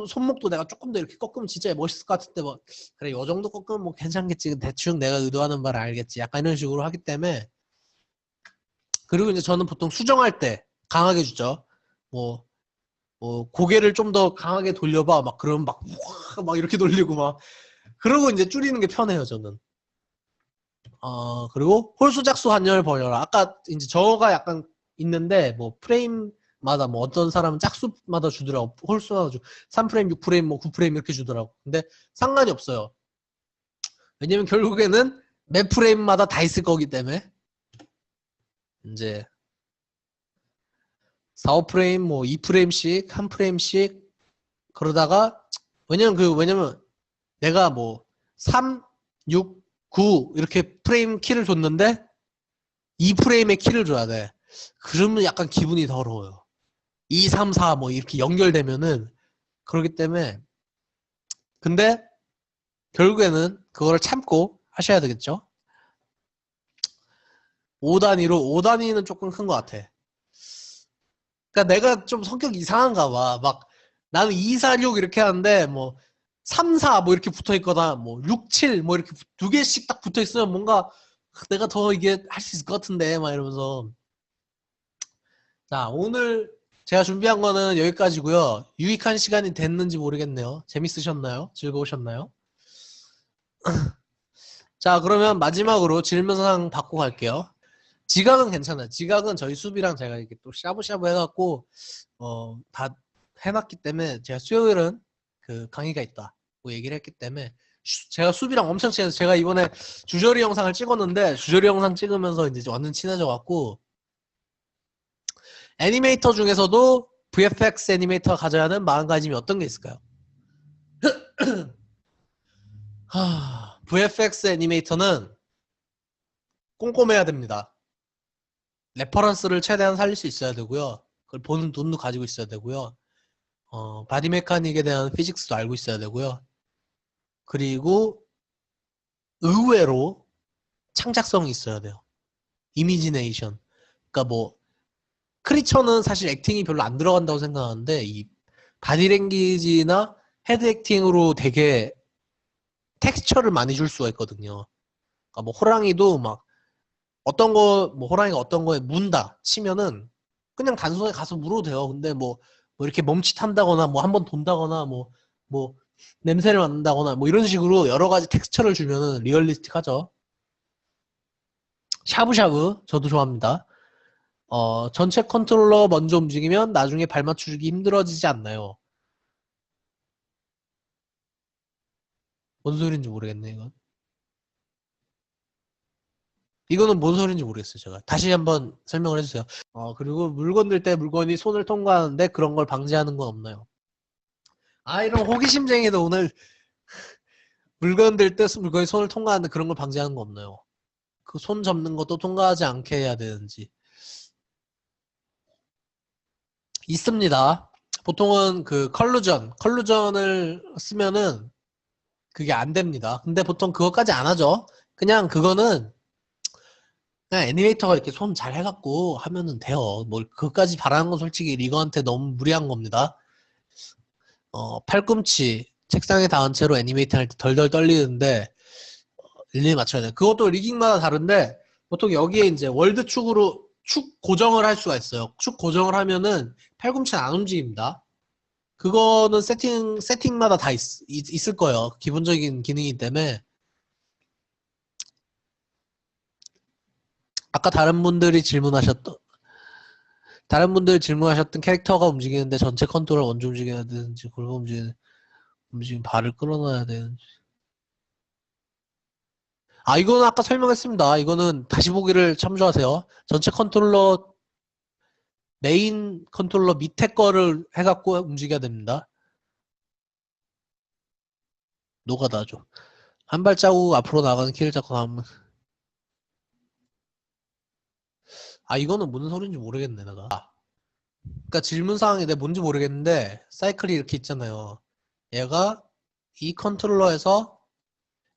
손목도 내가 조금 더 이렇게 꺾으면 진짜 멋있을 것 같은데 뭐 그래 이 정도 꺾으면 뭐 괜찮겠지. 대충 내가 의도하는 바를 알겠지. 약간 이런 식으로 하기 때문에 그리고 이제 저는 보통 수정할 때 강하게 주죠. 뭐 고개를 좀 더 강하게 돌려봐. 막 그러면 막 이렇게 돌리고 막 그러고 이제 줄이는 게 편해요 저는. 그리고 홀수작수 한열 벌여라. 아까 이제 저가 약간 있는데 뭐 프레임마다 뭐 어떤 사람은 짝수마다 주더라고. 홀수마다 3프레임, 6프레임, 뭐 9프레임 이렇게 주더라고. 근데 상관이 없어요. 왜냐면 결국에는 매 프레임마다 다 있을 거기 때문에 이제 4, 5프레임, 뭐 2프레임씩, 1프레임씩 그러다가 왜냐면 내가 뭐 3, 6, 9 이렇게 프레임 키를 줬는데 2프레임의 키를 줘야 돼. 그러면 약간 기분이 더러워요. 2, 3, 4 뭐 이렇게 연결되면은 그렇기 때문에 근데 결국에는 그거를 참고 하셔야 되겠죠. 5단위는 조금 큰 것 같아. 그러니까 내가 좀 성격이 이상한가 봐. 막 나는 2, 4, 6 이렇게 하는데 뭐 3, 4 뭐 이렇게 붙어 있거나 뭐 6, 7 뭐 이렇게 두 개씩 딱 붙어 있으면 뭔가 내가 더 이게 할 수 있을 것 같은데 막 이러면서 자 오늘 제가 준비한 거는 여기까지고요. 유익한 시간이 됐는지 모르겠네요. 재밌으셨나요? 즐거우셨나요? 자 그러면 마지막으로 질문사항 받고 갈게요. 지각은 괜찮아요. 지각은 저희 수비랑 제가 이렇게 또 샤브샤브 해갖고 다 해놨기 때문에 제가 수요일은 그 강의가 있다고 얘기를 했기 때문에 제가 수비랑 엄청 친해서 제가 이번에 주저리 영상을 찍었는데 주저리 영상 찍으면서 이제 완전 친해져 갖고 애니메이터 중에서도 VFX 애니메이터가 가져야 하는 마음가짐이 어떤 게 있을까요? VFX 애니메이터는 꼼꼼해야 됩니다. 레퍼런스를 최대한 살릴 수 있어야 되고요. 그걸 보는 눈도 가지고 있어야 되고요. 바디 메카닉에 대한 피직스도 알고 있어야 되고요. 그리고 의외로 창작성이 있어야 돼요. 이미지네이션. 그러니까 뭐 크리처는 사실 액팅이 별로 안 들어간다고 생각하는데 이 바디랭귀지나 헤드 액팅으로 되게 텍스처를 많이 줄 수가 있거든요. 그러니까 뭐 호랑이도 막 어떤 거, 뭐 호랑이가 어떤 거에 문다 치면은 그냥 단순하게 가서 물어도 돼요. 근데 뭐 이렇게 멈칫한다거나 뭐 한번 돈다거나 뭐 냄새를 맡는다거나 뭐 이런 식으로 여러 가지 텍스처를 주면은 리얼리스틱하죠. 샤브샤브 저도 좋아합니다. 전체 컨트롤러 먼저 움직이면 나중에 발 맞추기 힘들어지지 않나요? 뭔 소리인지 모르겠네, 이건. 이거는 뭔 소리인지 모르겠어요, 제가. 다시 한번 설명을 해주세요. 그리고 물건 들 때 물건이 손을 통과하는데 그런 걸 방지하는 건 없나요? 아, 이런 호기심쟁이도 오늘 물건 들 때 물건이 손을 통과하는데 그런 걸 방지하는 거 없나요? 그 손 접는 것도 통과하지 않게 해야 되는지. 있습니다. 보통은 그 컬루전을 쓰면은 그게 안 됩니다. 근데 보통 그것까지 안 하죠. 그냥 그거는 그냥 애니메이터가 이렇게 손 잘 해갖고 하면은 돼요. 뭘 그것까지 바라는 건 솔직히 리거한테 너무 무리한 겁니다. 팔꿈치 책상에 닿은 채로 애니메이팅 할 때 덜덜 떨리는데 일일이 맞춰야 돼. 그것도 리깅마다 다른데 보통 여기에 이제 월드 축으로 축 고정을 할 수가 있어요. 축 고정을 하면은 팔꿈치는 안 움직입니다. 그거는 세팅마다 다 있을 거예요. 기본적인 기능이기 때문에. 아까 다른 분들이 질문하셨던 캐릭터가 움직이는데 전체 컨트롤 언제 움직여야 되는지, 골반 움직이는 발을 끌어놔야 되는지. 이거는 아까 설명했습니다. 이거는 다시 보기를 참조하세요. 전체 컨트롤러, 메인 컨트롤러 밑에 거를 해갖고 움직여야 됩니다. 노가다죠. 한 발자국 앞으로 나가는 키를 잡고 가면. 이거는 무슨 소리인지 모르겠네, 내가. 그러니까 질문사항이 내가 뭔지 모르겠는데, 사이클이 이렇게 있잖아요. 얘가 이 컨트롤러에서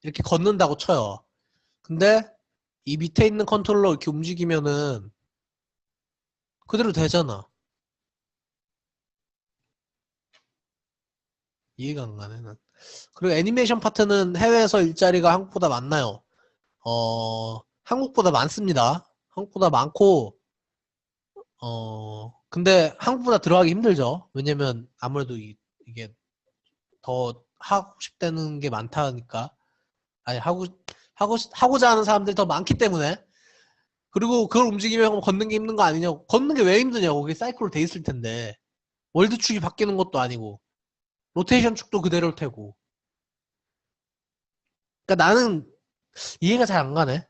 이렇게 걷는다고 쳐요. 근데 이 밑에 있는 컨트롤러 이렇게 움직이면은 그대로 되잖아. 이해가 안 가네, 난. 그리고 애니메이션 파트는 해외에서 일자리가 한국보다 많나요? 한국보다 많습니다. 한국보다 많고, 근데 한국보다 들어가기 힘들죠. 왜냐면 아무래도 이게 더 하고 싶다는 게 많다니까. 아니, 하고자 하는 사람들이 더 많기 때문에. 그리고 그걸 움직이면 걷는 게 힘든 거 아니냐고. 걷는 게 왜 힘드냐고. 그게 사이클로 돼 있을 텐데. 월드 축이 바뀌는 것도 아니고. 로테이션 축도 그대로일 테고. 그러니까 나는 이해가 잘 안 가네.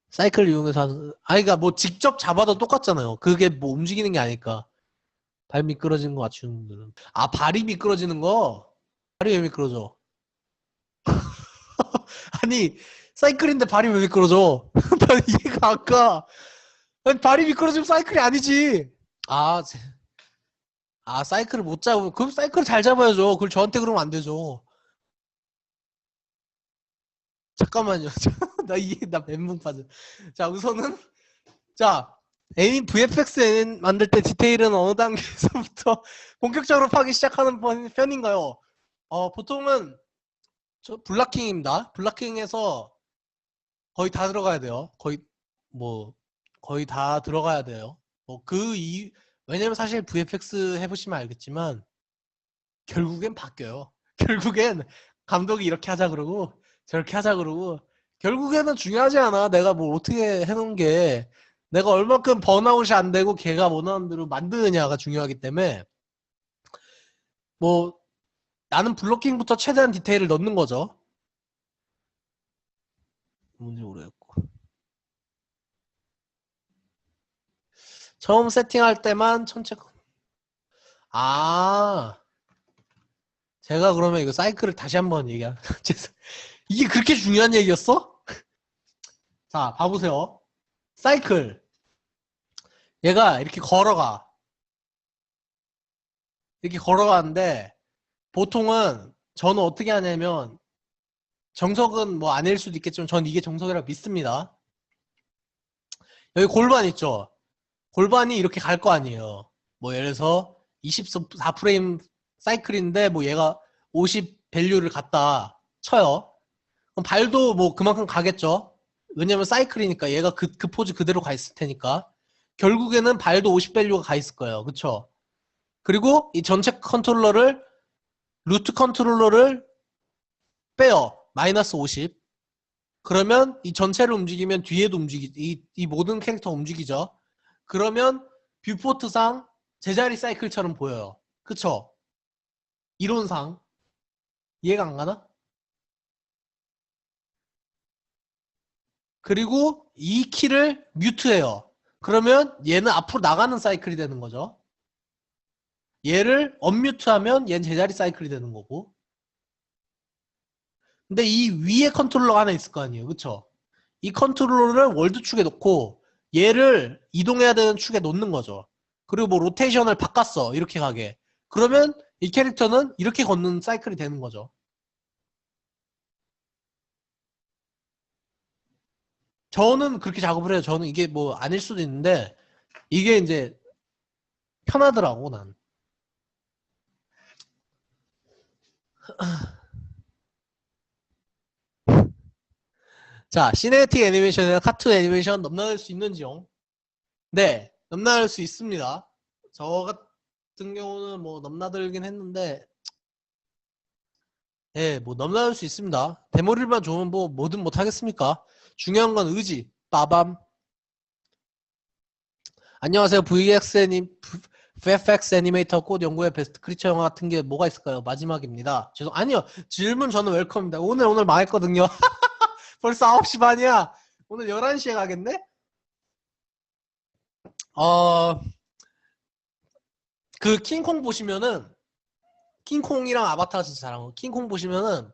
사이클 이용해서 하는, 그러니까 뭐 직접 잡아도 똑같잖아요. 그게 뭐 움직이는 게 아니까. 발 미끄러지는 거 맞추는 분들은. 발이 미끄러지는 거? 발이 왜 미끄러져? 아니, 사이클인데 발이 왜 미끄러져? 난 이해가 안 가. 아니, 발이 미끄러지면 사이클이 아니지. 아, 사이클을 못 잡으면, 그럼 사이클을 잘 잡아야죠. 그걸 저한테 그러면 안 되죠. 잠깐만요. 나 멘붕 빠져. 자, 우선은, 자, VFX 만들 때 디테일은 어느 단계에서부터 본격적으로 파기 시작하는 편인가요? 보통은, 블락킹입니다. 블락킹에서 거의 다 들어가야 돼요. 거의 다 들어가야 돼요. 왜냐면 사실 VFX 해보시면 알겠지만, 결국엔 바뀌어요. 결국엔 감독이 이렇게 하자 그러고, 저렇게 하자 그러고, 결국에는 중요하지 않아. 내가 뭘 어떻게 해놓은 게, 내가 얼마큼 번아웃이 안 되고 걔가 원하는 대로 만드느냐가 중요하기 때문에, 나는 블로킹부터 최대한 디테일을 넣는 거죠. 뭔지 모르겠고. 처음 세팅할 때만 제가 그러면 이거 사이클을 다시 한번 이게 그렇게 중요한 얘기였어? 자, 봐보세요. 사이클. 얘가 이렇게 걸어가. 이렇게 걸어가는데, 보통은 저는 어떻게 하냐면, 정석은 뭐 아닐 수도 있겠지만, 전 이게 정석이라고 믿습니다. 여기 골반 있죠? 골반이 이렇게 갈 거 아니에요. 뭐 예를 들어서 24프레임 사이클인데 뭐 얘가 50 밸류를 갖다 쳐요. 그럼 발도 뭐 그만큼 가겠죠. 왜냐면 사이클이니까 얘가 그 포즈 그대로 가 있을 테니까 결국에는 발도 50 밸류가 가 있을 거예요. 그쵸? 그리고 이 전체 컨트롤러를 루트 컨트롤러를 빼요. 마이너스 50. 그러면 이 전체를 움직이면 뒤에도 이 모든 캐릭터 움직이죠. 그러면 뷰포트상 제자리 사이클처럼 보여요. 그쵸? 이론상 이해가 안 가나? 그리고 이 키를 뮤트해요. 그러면 얘는 앞으로 나가는 사이클이 되는 거죠. 얘를 언뮤트하면 얘는 제자리 사이클이 되는 거고. 근데 이 위에 컨트롤러가 하나 있을 거 아니에요. 그쵸? 이 컨트롤러를 월드 축에 놓고 얘를 이동해야 되는 축에 놓는 거죠. 그리고 뭐 로테이션을 바꿨어. 이렇게 가게. 그러면 이 캐릭터는 이렇게 걷는 사이클이 되는 거죠. 저는 그렇게 작업을 해요. 저는 이게 뭐 아닐 수도 있는데 이게 이제 편하더라고 난. 자, 시네틱 애니메이션이나 카툰 애니메이션 넘나들 수 있는지요? 네, 넘나들 수 있습니다. 저 같은 경우는 뭐 넘나들긴 했는데, 예, 뭐 넘나들 수 있습니다. 대머리만 좋으면 뭐 뭐든 못 하겠습니까? 중요한 건 의지. 빠밤. 안녕하세요, VFX 애니메이터 꽃 연구의 베스트 크리처 영화 같은 게 뭐가 있을까요? 마지막입니다. 아니요, 질문 저는 웰컴입니다. 오늘 망했거든요. 벌써 9시 반이야. 오늘 11시에 가겠네? 그 킹콩 보시면은 킹콩이랑 아바타가 진짜 잘한 거. 킹콩 보시면은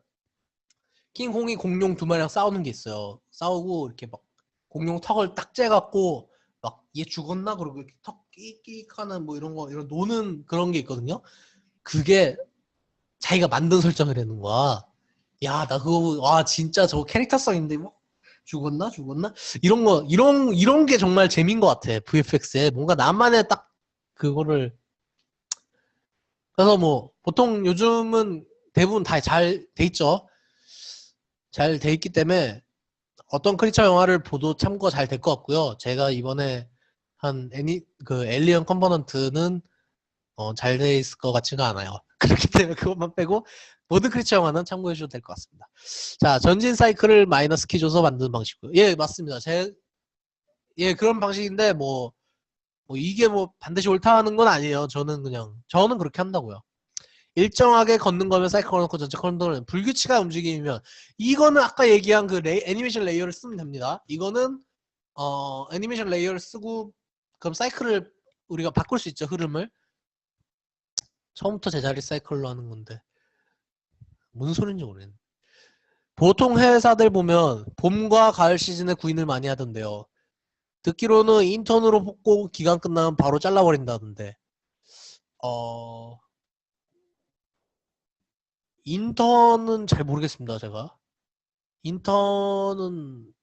킹콩이 공룡 두 마리랑 싸우는 게 있어요. 싸우고 이렇게 막 공룡 턱을 딱 째갖고 막 얘 죽었나? 그러고 이렇게 턱 끼익 하는 뭐 이런 노는 그런 게 있거든요. 그게 자기가 만든 설정을 해놓은 거야. 야, 나 그거, 와, 진짜 저거 캐릭터성인데, 뭐, 죽었나? 이런 게 정말 재미인 것 같아, VFX에. 뭔가 나만의 딱, 그거를. 그래서 뭐, 보통 요즘은 대부분 다 잘 돼 있죠. 잘 돼 있기 때문에, 어떤 크리처 영화를 보도 참고가 잘 될 것 같고요. 제가 이번에 한 엘리언 컴포넌트는, 잘 돼 있을 것 같지가 않아요. 그렇기 때문에 그것만 빼고, 모든 크리처 영화는 참고해 주셔도 될 것 같습니다. 자, 전진 사이클을 마이너스 키 줘서 만드는 방식이고요. 예, 맞습니다. 예, 그런 방식인데, 뭐 이게 뭐 반드시 옳다 하는 건 아니에요. 저는 그렇게 한다고요. 일정하게 걷는 거면 사이클 넣고 전체 컨트롤은 불규칙한 움직임이면, 이거는 아까 얘기한 그 애니메이션 레이어를 쓰면 됩니다. 이거는, 애니메이션 레이어를 쓰고, 그럼 사이클을 우리가 바꿀 수 있죠, 흐름을. 처음부터 제자리 사이클로 하는 건데. 무슨 소린지 모르겠네. 보통 회사들 보면 봄과 가을 시즌에 구인을 많이 하던데요. 듣기로는 인턴으로 뽑고 기간 끝나면 바로 잘라버린다던데. 인턴은 잘 모르겠습니다, 제가. 인턴은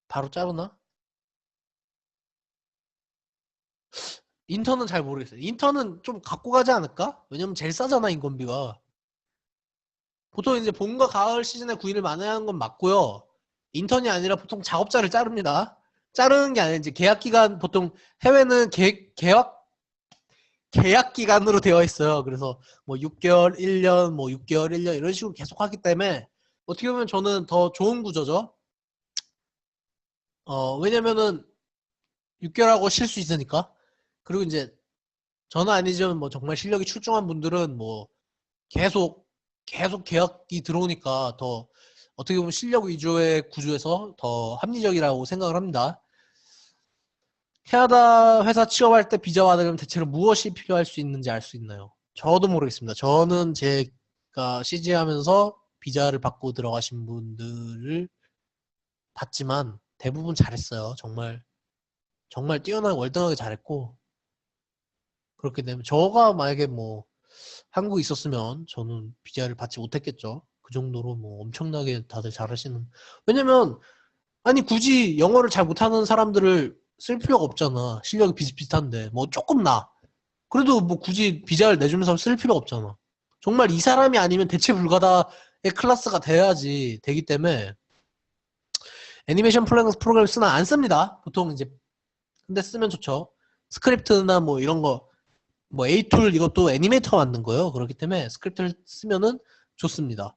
바로 자르나? 인턴은 잘 모르겠어요. 인턴은 좀 갖고 가지 않을까? 왜냐면 제일 싸잖아, 인건비가. 보통 이제 봄과 가을 시즌에 구인을 많이 하는 건 맞고요. 인턴이 아니라 보통 작업자를 자릅니다. 자르는 게 아니라 이제 계약 기간, 보통 해외는 계약 기간으로 되어 있어요. 그래서 뭐 6개월, 1년, 뭐 6개월, 1년 이런 식으로 계속 하기 때문에 어떻게 보면 저는 더 좋은 구조죠. 왜냐면은 6개월하고 쉴 수 있으니까. 그리고 이제 저는 아니지만 뭐 정말 실력이 출중한 분들은 뭐 계속 계약이 들어오니까 더 어떻게 보면 실력 위주의 구조에서 더 합리적이라고 생각을 합니다. 캐나다 회사 취업할 때 비자 받으려면 대체로 무엇이 필요할 수 있는지 알 수 있나요? 저도 모르겠습니다. 저는 제가 CG 하면서 비자를 받고 들어가신 분들을 봤지만 대부분 잘했어요. 정말 뛰어나게 월등하게 잘했고, 그렇게 되면 저가 만약에 뭐 한국에 있었으면 저는 비자를 받지 못했겠죠. 그 정도로 뭐 엄청나게 다들 잘하시는. 왜냐면 아니 굳이 영어를 잘 못하는 사람들을 쓸 필요가 없잖아. 실력이 비슷비슷한데 뭐 조금 나. 그래도 뭐 굳이 비자를 내주면서 쓸 필요가 없잖아. 정말 이 사람이 아니면 대체 불가다의 클래스가 돼야지 되기 때문에 애니메이션 프로그램 쓰나 안 씁니다. 보통 이제 근데 쓰면 좋죠. 스크립트나 뭐 이런 거 뭐 A툴 이것도 애니메이터가 만든 거예요. 그렇기 때문에 스크립트를 쓰면은 좋습니다.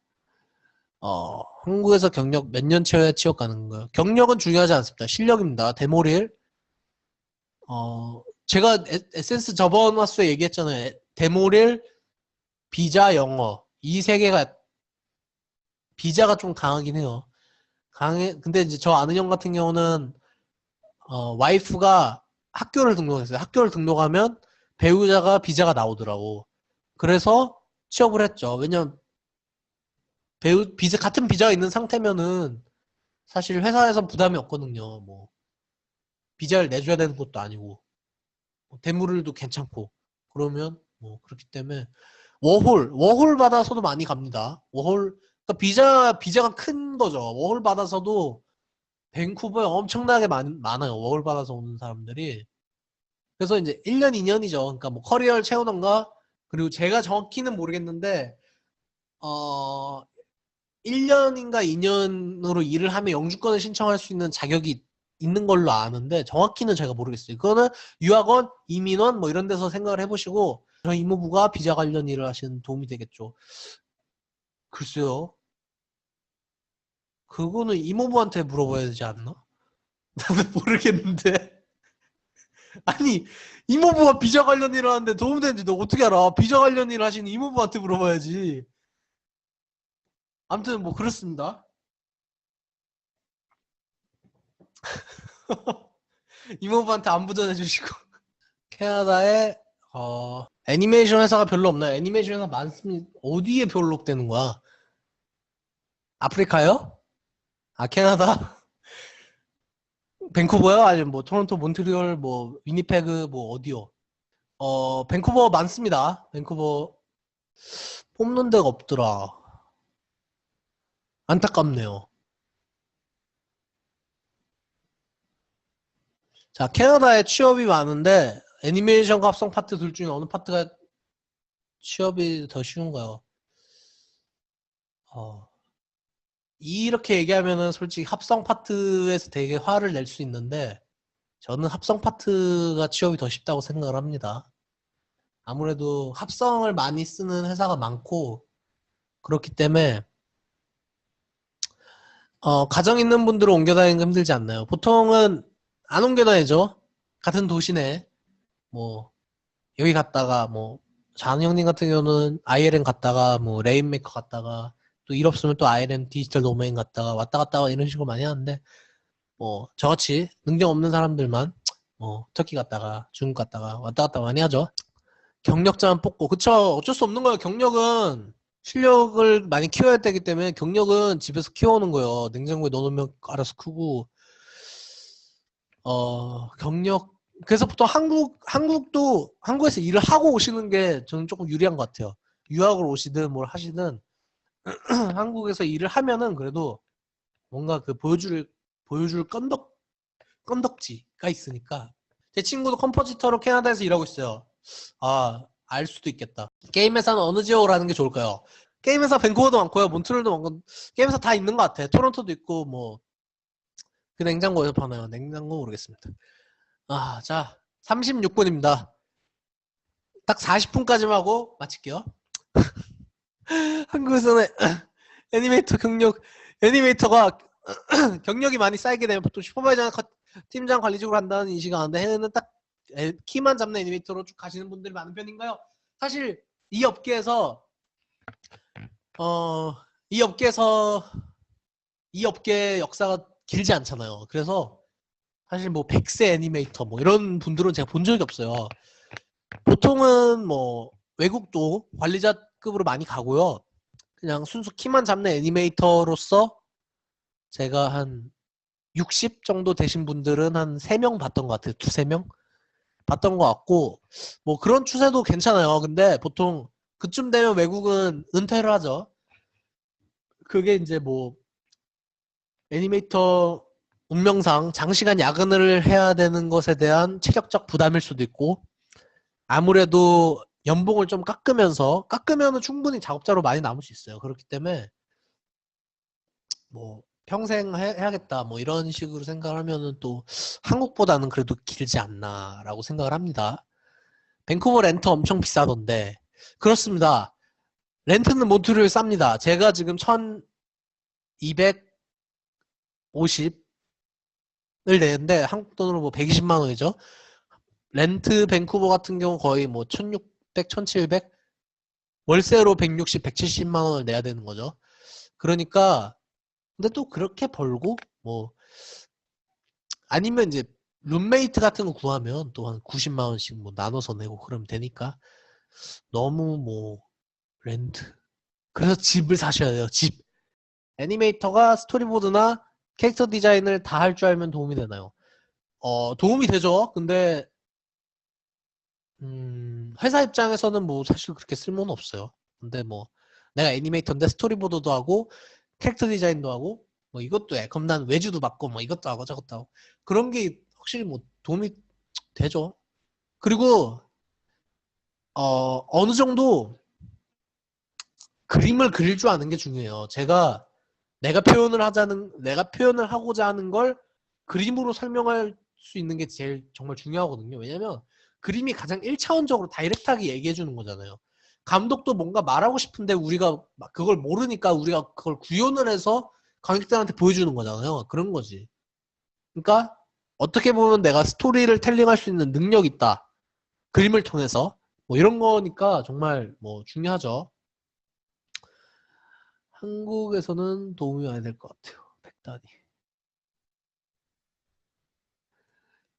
한국에서 경력 몇 년 채워야 취업 가는 거예요. 경력은 중요하지 않습니다. 실력입니다. 데모릴. 제가 에센스 저번 화수에 얘기했잖아요. 데모릴, 비자, 영어. 이 세 개가, 비자가 좀 강하긴 해요. 근데 이제 저 아는 형 같은 경우는, 와이프가 학교를 등록했어요. 학교를 등록하면 배우자가 비자가 나오더라고. 그래서 취업을 했죠. 왜냐면 같은 비자가 있는 상태면은 사실 회사에서 부담이 없거든요. 뭐 비자를 내줘야 되는 것도 아니고 대물을도 괜찮고 그러면 뭐 그렇기 때문에 워홀 받아서도 많이 갑니다. 그러니까 비자가 큰 거죠. 워홀 받아서도 밴쿠버에 엄청나게 많아요. 워홀 받아서 오는 사람들이. 그래서 이제 1년, 2년이죠. 그러니까 뭐 커리어를 채우던가 그리고 제가 정확히는 모르겠는데 1년인가 2년으로 일을 하면 영주권을 신청할 수 있는 자격이 있는 걸로 아는데 정확히는 제가 모르겠어요. 그거는 유학원, 이민원 뭐 이런 데서 생각을 해보시고 저희 이모부가 비자 관련 일을 하시는 도움이 되겠죠. 글쎄요. 그거는 이모부한테 물어봐야 되지 않나? 나는 모르겠는데. 아니 이모부가 비자 관련 일을 하는데 도움되는지 너 어떻게 알아? 비자 관련 일을 하시는 이모부한테 물어봐야지. 아무튼 뭐 그렇습니다. 이모부한테 안부 전해주시고. 캐나다에 애니메이션 회사가 별로 없나요? 애니메이션 회사 많습니다. 어디에 별로 되는 거야? 아프리카요? 아 캐나다? 밴쿠버요? 아니면 뭐 토론토, 몬트리올, 뭐 위니페그 뭐 어디요? 밴쿠버 많습니다. 밴쿠버 뽑는 데가 없더라. 안타깝네요. 자, 캐나다에 취업이 많은데 애니메이션과 합성 파트 둘 중에 어느 파트가 취업이 더 쉬운가요? 이렇게 얘기하면은 솔직히 합성 파트에서 되게 화를 낼 수 있는데 저는 합성 파트가 취업이 더 쉽다고 생각을 합니다. 아무래도 합성을 많이 쓰는 회사가 많고 그렇기 때문에 가정 있는 분들은 옮겨 다니는 거 힘들지 않나요? 보통은 안 옮겨 다니죠. 같은 도시 내 뭐 여기 갔다가 뭐 자은 형님 같은 경우는 ILM 갔다가 뭐 레인메이커 갔다가 또 일 없으면 또 ILM 디지털 도메인 갔다가 왔다 갔다가 이런 식으로 많이 하는데 뭐 저같이 능력 없는 사람들만 뭐 터키 갔다가 중국 갔다가 왔다 갔다 많이 하죠. 경력자만 뽑고 그쵸. 어쩔 수 없는 거예요. 경력은 실력을 많이 키워야 되기 때문에 경력은 집에서 키워오는 거예요. 냉장고에 넣어놓으면 알아서 크고 경력 그래서 보통 한국에서 일을 하고 오시는 게 저는 조금 유리한 것 같아요. 유학을 오시든 뭘 하시든 한국에서 일을 하면은 그래도 뭔가 그 보여줄 건덕지가 있으니까 제 친구도 컴포지터로 캐나다에서 일하고 있어요. 알 수도 있겠다. 게임 회사는 어느 지역으로 하는 게 좋을까요? 게임 회사 밴쿠버도 많고요. 몬트리올도 많고 게임 회사 다 있는 것 같아. 토론토도 있고 뭐 그 냉장고에서 파나요? 냉장고 모르겠습니다. 자 36분입니다. 딱 40분까지만 하고 마칠게요. 한국에서는 애니메이터가 경력이 많이 쌓이게 되면 보통 슈퍼바이저나 팀장 관리직으로 한다는 인식이 많은데 해외는 딱 키만 잡는 애니메이터로 쭉 가시는 분들이 많은 편인가요? 사실 이 업계에서 이 업계 역사가 길지 않잖아요. 그래서 사실 뭐 100세 애니메이터 뭐 이런 분들은 제가 본 적이 없어요. 보통은 뭐 외국도 관리자급으로 많이 가고요. 그냥 순수 키만 잡는 애니메이터로서 제가 한 60 정도 되신 분들은 한 3명 봤던 것 같아요. 2-3명 봤던 것 같고 뭐 그런 추세도 괜찮아요. 근데 보통 그쯤 되면 외국은 은퇴를 하죠. 그게 이제 뭐 애니메이터 운명상 장시간 야근을 해야 되는 것에 대한 체력적 부담일 수도 있고 아무래도 연봉을 좀 깎으면은 충분히 작업자로 많이 남을 수 있어요. 그렇기 때문에 뭐 평생 해야겠다 뭐 이런 식으로 생각을 하면은 또 한국보다는 그래도 길지 않나라고 생각을 합니다. 밴쿠버 렌트 엄청 비싸던데 그렇습니다. 렌트는 몬트리올 쌉니다. 제가 지금 1250을 내는데 한국 돈으로 뭐 120만 원이죠. 렌트 밴쿠버 같은 경우 거의 뭐 1600, 1700 월세로 160, 170만 원을 내야 되는 거죠. 그러니까 근데 또 그렇게 벌고 뭐 아니면 이제 룸메이트 같은 거 구하면 또 한 90만 원씩 뭐 나눠서 내고 그러면 되니까 너무 뭐 렌트 그래서 집을 사셔야 돼요. 집. 애니메이터가 스토리보드나 캐릭터 디자인을 다 할 줄 알면 도움이 되나요? 도움이 되죠. 근데 회사 입장에서는 뭐 사실 그렇게 쓸모는 없어요. 근데 뭐 내가 애니메이터인데 스토리보드도 하고 캐릭터 디자인도 하고 뭐 이것도 해. 그럼 난 외주도 받고 뭐 이것도 하고 저것도 하고 그런 게 확실히 뭐 도움이 되죠. 그리고 어느 정도 그림을 그릴 줄 아는 게 중요해요. 내가 표현을 하고자 하는 걸 그림으로 설명할 수 있는 게 제일 정말 중요하거든요. 왜냐면 그림이 가장 1차원적으로 다이렉트하게 얘기해 주는 거잖아요. 감독도 뭔가 말하고 싶은데 우리가 그걸 모르니까 우리가 그걸 구현을 해서 관객들한테 보여주는 거잖아요. 그런 거지. 그러니까 어떻게 보면 내가 스토리를 텔링할 수 있는 능력이 있다. 그림을 통해서 뭐 이런 거니까 정말 뭐 중요하죠. 한국에서는 도움이 많이 될 것 같아요. 백단이.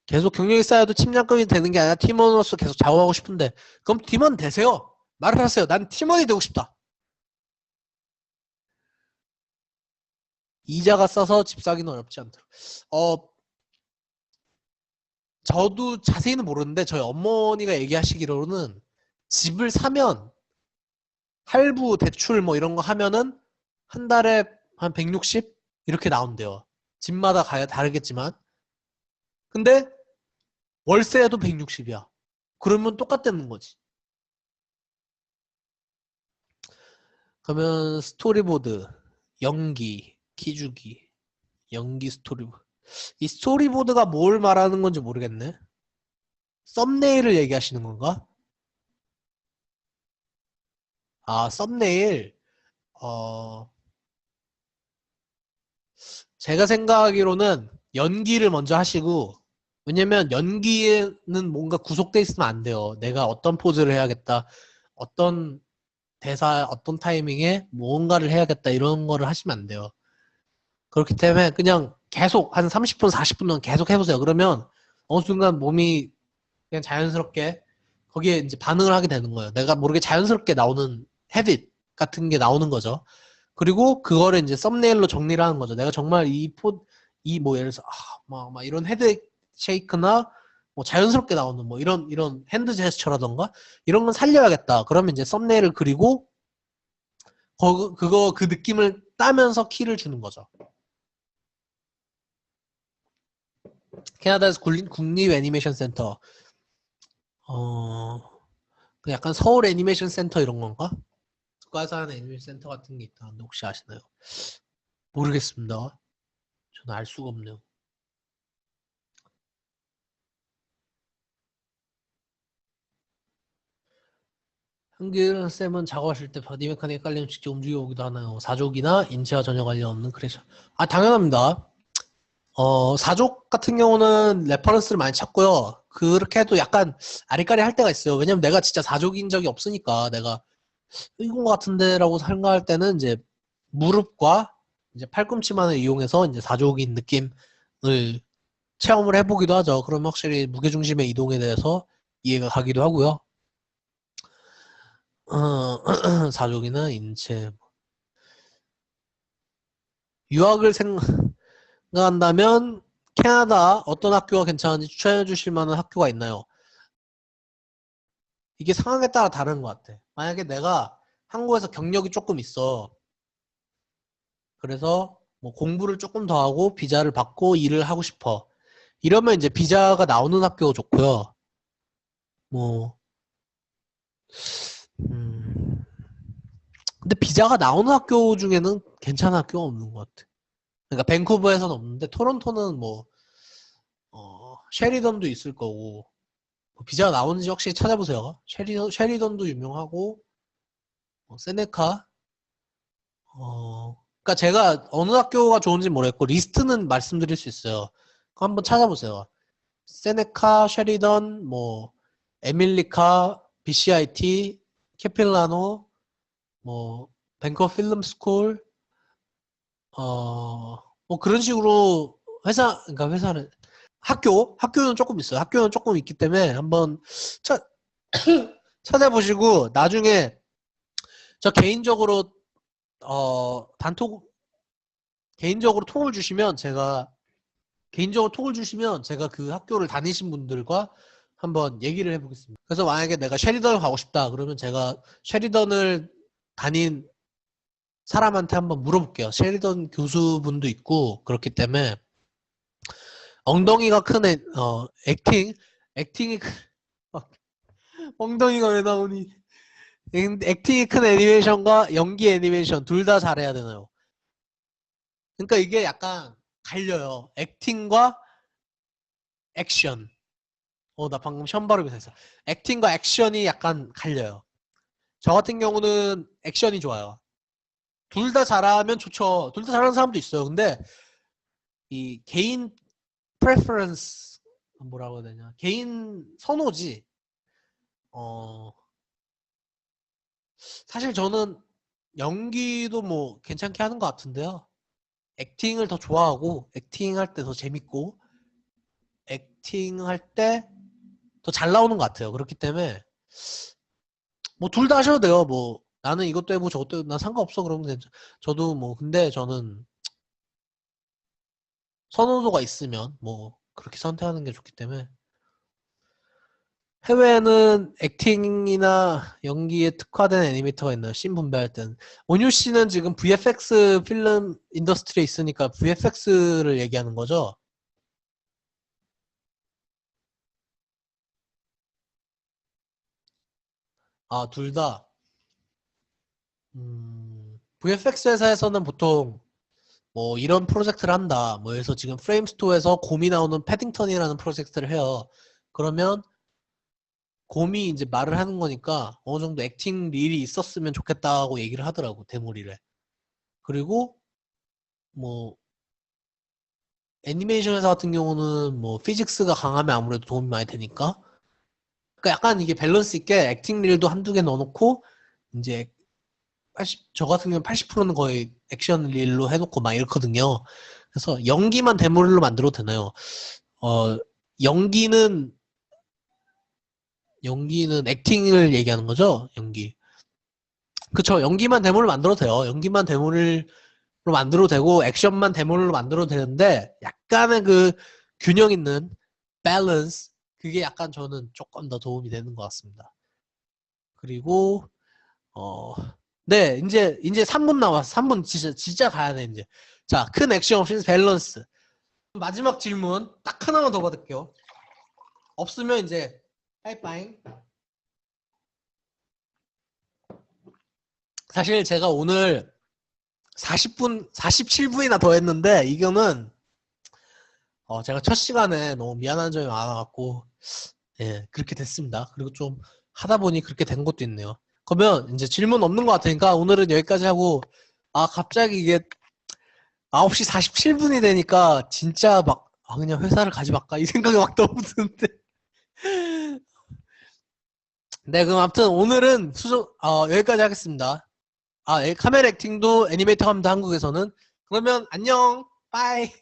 계속 경력이 쌓여도 팀장급이 되는 게 아니라 팀원으로서 계속 작업하고 싶은데 그럼 팀원 되세요. 말을 하세요. 난 팀원이 되고 싶다. 이자가 싸서 집 사기는 어렵지 않더라. 저도 자세히는 모르는데 저희 어머니가 얘기하시기로는 집을 사면 할부 대출 뭐 이런 거 하면은 한 달에 한 160 이렇게 나온대요. 집마다 가야 다르겠지만 근데 월세도 160이야. 그러면 똑같다는 거지. 그러면 스토리보드, 연기, 키주기, 연기 스토리보드. 이 스토리보드가 뭘 말하는 건지 모르겠네. 썸네일을 얘기하시는 건가? 아, 썸네일. 어, 제가 생각하기로는 연기를 먼저 하시고, 왜냐면 연기에는 뭔가 구속돼 있으면 안 돼요. 내가 어떤 포즈를 해야겠다. 어떤 대사, 어떤 타이밍에 뭔가를 해야겠다. 이런 거를 하시면 안 돼요. 그렇기 때문에 그냥 계속 한 30분, 40분 동안 계속 해보세요. 그러면 어느 순간 몸이 그냥 자연스럽게 거기에 이제 반응을 하게 되는 거예요. 내가 모르게 자연스럽게 나오는 헤빗 같은 게 나오는 거죠. 그리고 그거를 이제 썸네일로 정리를 하는 거죠. 내가 정말 이 뭐 예를 들어서 막 이런 헤드 쉐이크나 뭐 자연스럽게 나오는 뭐 이런 핸드 제스처라던가 이런 건 살려야겠다. 그러면 이제 썸네일을 그리고 그 느낌을 따면서 키를 주는 거죠. 캐나다에서 국립 애니메이션 센터. 그 약간 서울 애니메이션 센터 이런 건가? 국가에서 하는 애니메이션 센터 같은 게 있다는데 혹시 아시나요? 모르겠습니다. 저는 알 수가 없네요. 한길 쌤은 작업하실 때 바디 메카닉 깔리면 직접 움직여 오기도 하나요? 사족이나 인체와 전혀 관련 없는 크래셔. 아, 당연합니다. 사족 같은 경우는 레퍼런스를 많이 찾고요. 그렇게 해도 약간 아리까리 할 때가 있어요. 왜냐면 내가 진짜 사족인 적이 없으니까 내가 이건 것 같은데 라고 생각할 때는 이제 무릎과 이제 팔꿈치만을 이용해서 이제 사족인 느낌을 체험을 해보기도 하죠. 그러면 확실히 무게중심의 이동에 대해서 이해가 가기도 하고요. 사족이나 인체. 유학을 생각한다면 캐나다 어떤 학교가 괜찮은지 추천해 주실 만한 학교가 있나요? 이게 상황에 따라 다른 것 같아. 만약에 내가 한국에서 경력이 조금 있어. 그래서 뭐 공부를 조금 더 하고 비자를 받고 일을 하고 싶어. 이러면 이제 비자가 나오는 학교가 좋고요. 뭐 근데 비자가 나오는 학교 중에는 괜찮은 학교가 없는 것 같아. 그러니까 밴쿠버에서는 없는데 토론토는 뭐 쉐리던도 있을 거고 비자가 나오는지 확실히 찾아보세요. 쉐리던도 유명하고 세네카 그러니까 제가 어느 학교가 좋은지 모르겠고 리스트는 말씀드릴 수 있어요. 그거 한번 찾아보세요. 세네카, 쉐리던, 뭐 에밀리카, BCIT, 캐필라노, 뭐 밴커 필름 스쿨, 뭐 그런 식으로 그러니까 회사는 학교는 조금 있어요. 학교는 조금 있기 때문에 한번 찾아보시고 나중에 저 개인적으로 개인적으로 톡을 주시면 제가 그 학교를 다니신 분들과 한번 얘기를 해보겠습니다. 그래서 만약에 내가 쉐리던을 가고 싶다 그러면 제가 쉐리던을 다닌 사람한테 한번 물어볼게요. 쉐리던 교수분도 있고 그렇기 때문에 엉덩이가 큰 액팅이 엉덩이가 왜 나오니? 액팅이 큰 애니메이션과 연기 애니메이션 둘 다 잘해야 되나요? 그러니까 이게 약간 갈려요. 액팅과 액션. 나 방금 시험 발음이 됐어. 액팅과 액션이 약간 갈려요. 저 같은 경우는 액션이 좋아요. 둘 다 잘하면 좋죠. 둘 다 잘하는 사람도 있어요. 근데 이 개인 프레퍼런스 뭐라고 해야 되냐? 개인 선호지. 사실 저는 연기도 뭐 괜찮게 하는 것 같은데요. 액팅을 더 좋아하고 액팅할 때 더 재밌고 액팅할 때 더 잘 나오는 것 같아요. 그렇기 때문에 뭐 둘 다 하셔도 돼요. 뭐 나는 이것도 해보고 저것도 해보고 난 상관없어 그러면 되죠. 저도 뭐 근데 저는 선호도가 있으면 뭐 그렇게 선택하는 게 좋기 때문에 해외에는 액팅이나 연기에 특화된 애니메이터가 있나요? 씬 분배할 때는. 온유 씨는 지금 VFX 필름 인더스트리에 있으니까 VFX를 얘기하는 거죠? 아, 둘 다. VFX 회사에서는 보통 뭐 이런 프로젝트를 한다. 뭐 해서 지금 프레임스토어에서 곰이 나오는 패딩턴이라는 프로젝트를 해요. 그러면 곰이 이제 말을 하는 거니까 어느 정도 액팅 릴이 있었으면 좋겠다고 얘기를 하더라고, 데모릴에. 그리고 뭐 애니메이션 회사 같은 경우는 뭐 피직스가 강하면 아무래도 도움이 많이 되니까. 그러니까 약간 이게 밸런스 있게 액팅 릴도 한두 개 넣어놓고 이제 저 같은 경우는 80%는 거의 액션 릴로 해놓고 막 이렇거든요. 그래서 연기만 데모릴로 만들어도 되나요? 연기는 액팅을 얘기하는 거죠? 연기. 그쵸. 연기만 데모를 만들어도 돼요. 연기만 데모를 만들어도 되고 액션만 데모로 만들어도 되는데 약간의 그 균형 있는 밸런스 그게 약간 저는 조금 더 도움이 되는 것 같습니다. 그리고 네 이제 3분 남았어. 3분 진짜 가야 돼 이제. 자, 큰 액션 없이 밸런스. 마지막 질문 딱 하나만 더 받을게요. 없으면 이제 빠이빠이. 사실 제가 오늘 47분이나 더 했는데, 이거는, 제가 첫 시간에 너무 미안한 점이 많아갖고, 예, 그렇게 됐습니다. 그리고 좀 하다 보니 그렇게 된 것도 있네요. 그러면 이제 질문 없는 것 같으니까 오늘은 여기까지 하고, 갑자기 이게 9시 47분이 되니까 진짜 막, 그냥 회사를 가지 말까? 이 생각이 막 너무 드는데. 네, 그럼 아무튼 오늘은 여기까지 하겠습니다. 카메라 액팅도 애니메이터 합니다, 한국에서는. 그러면 안녕, 빠이.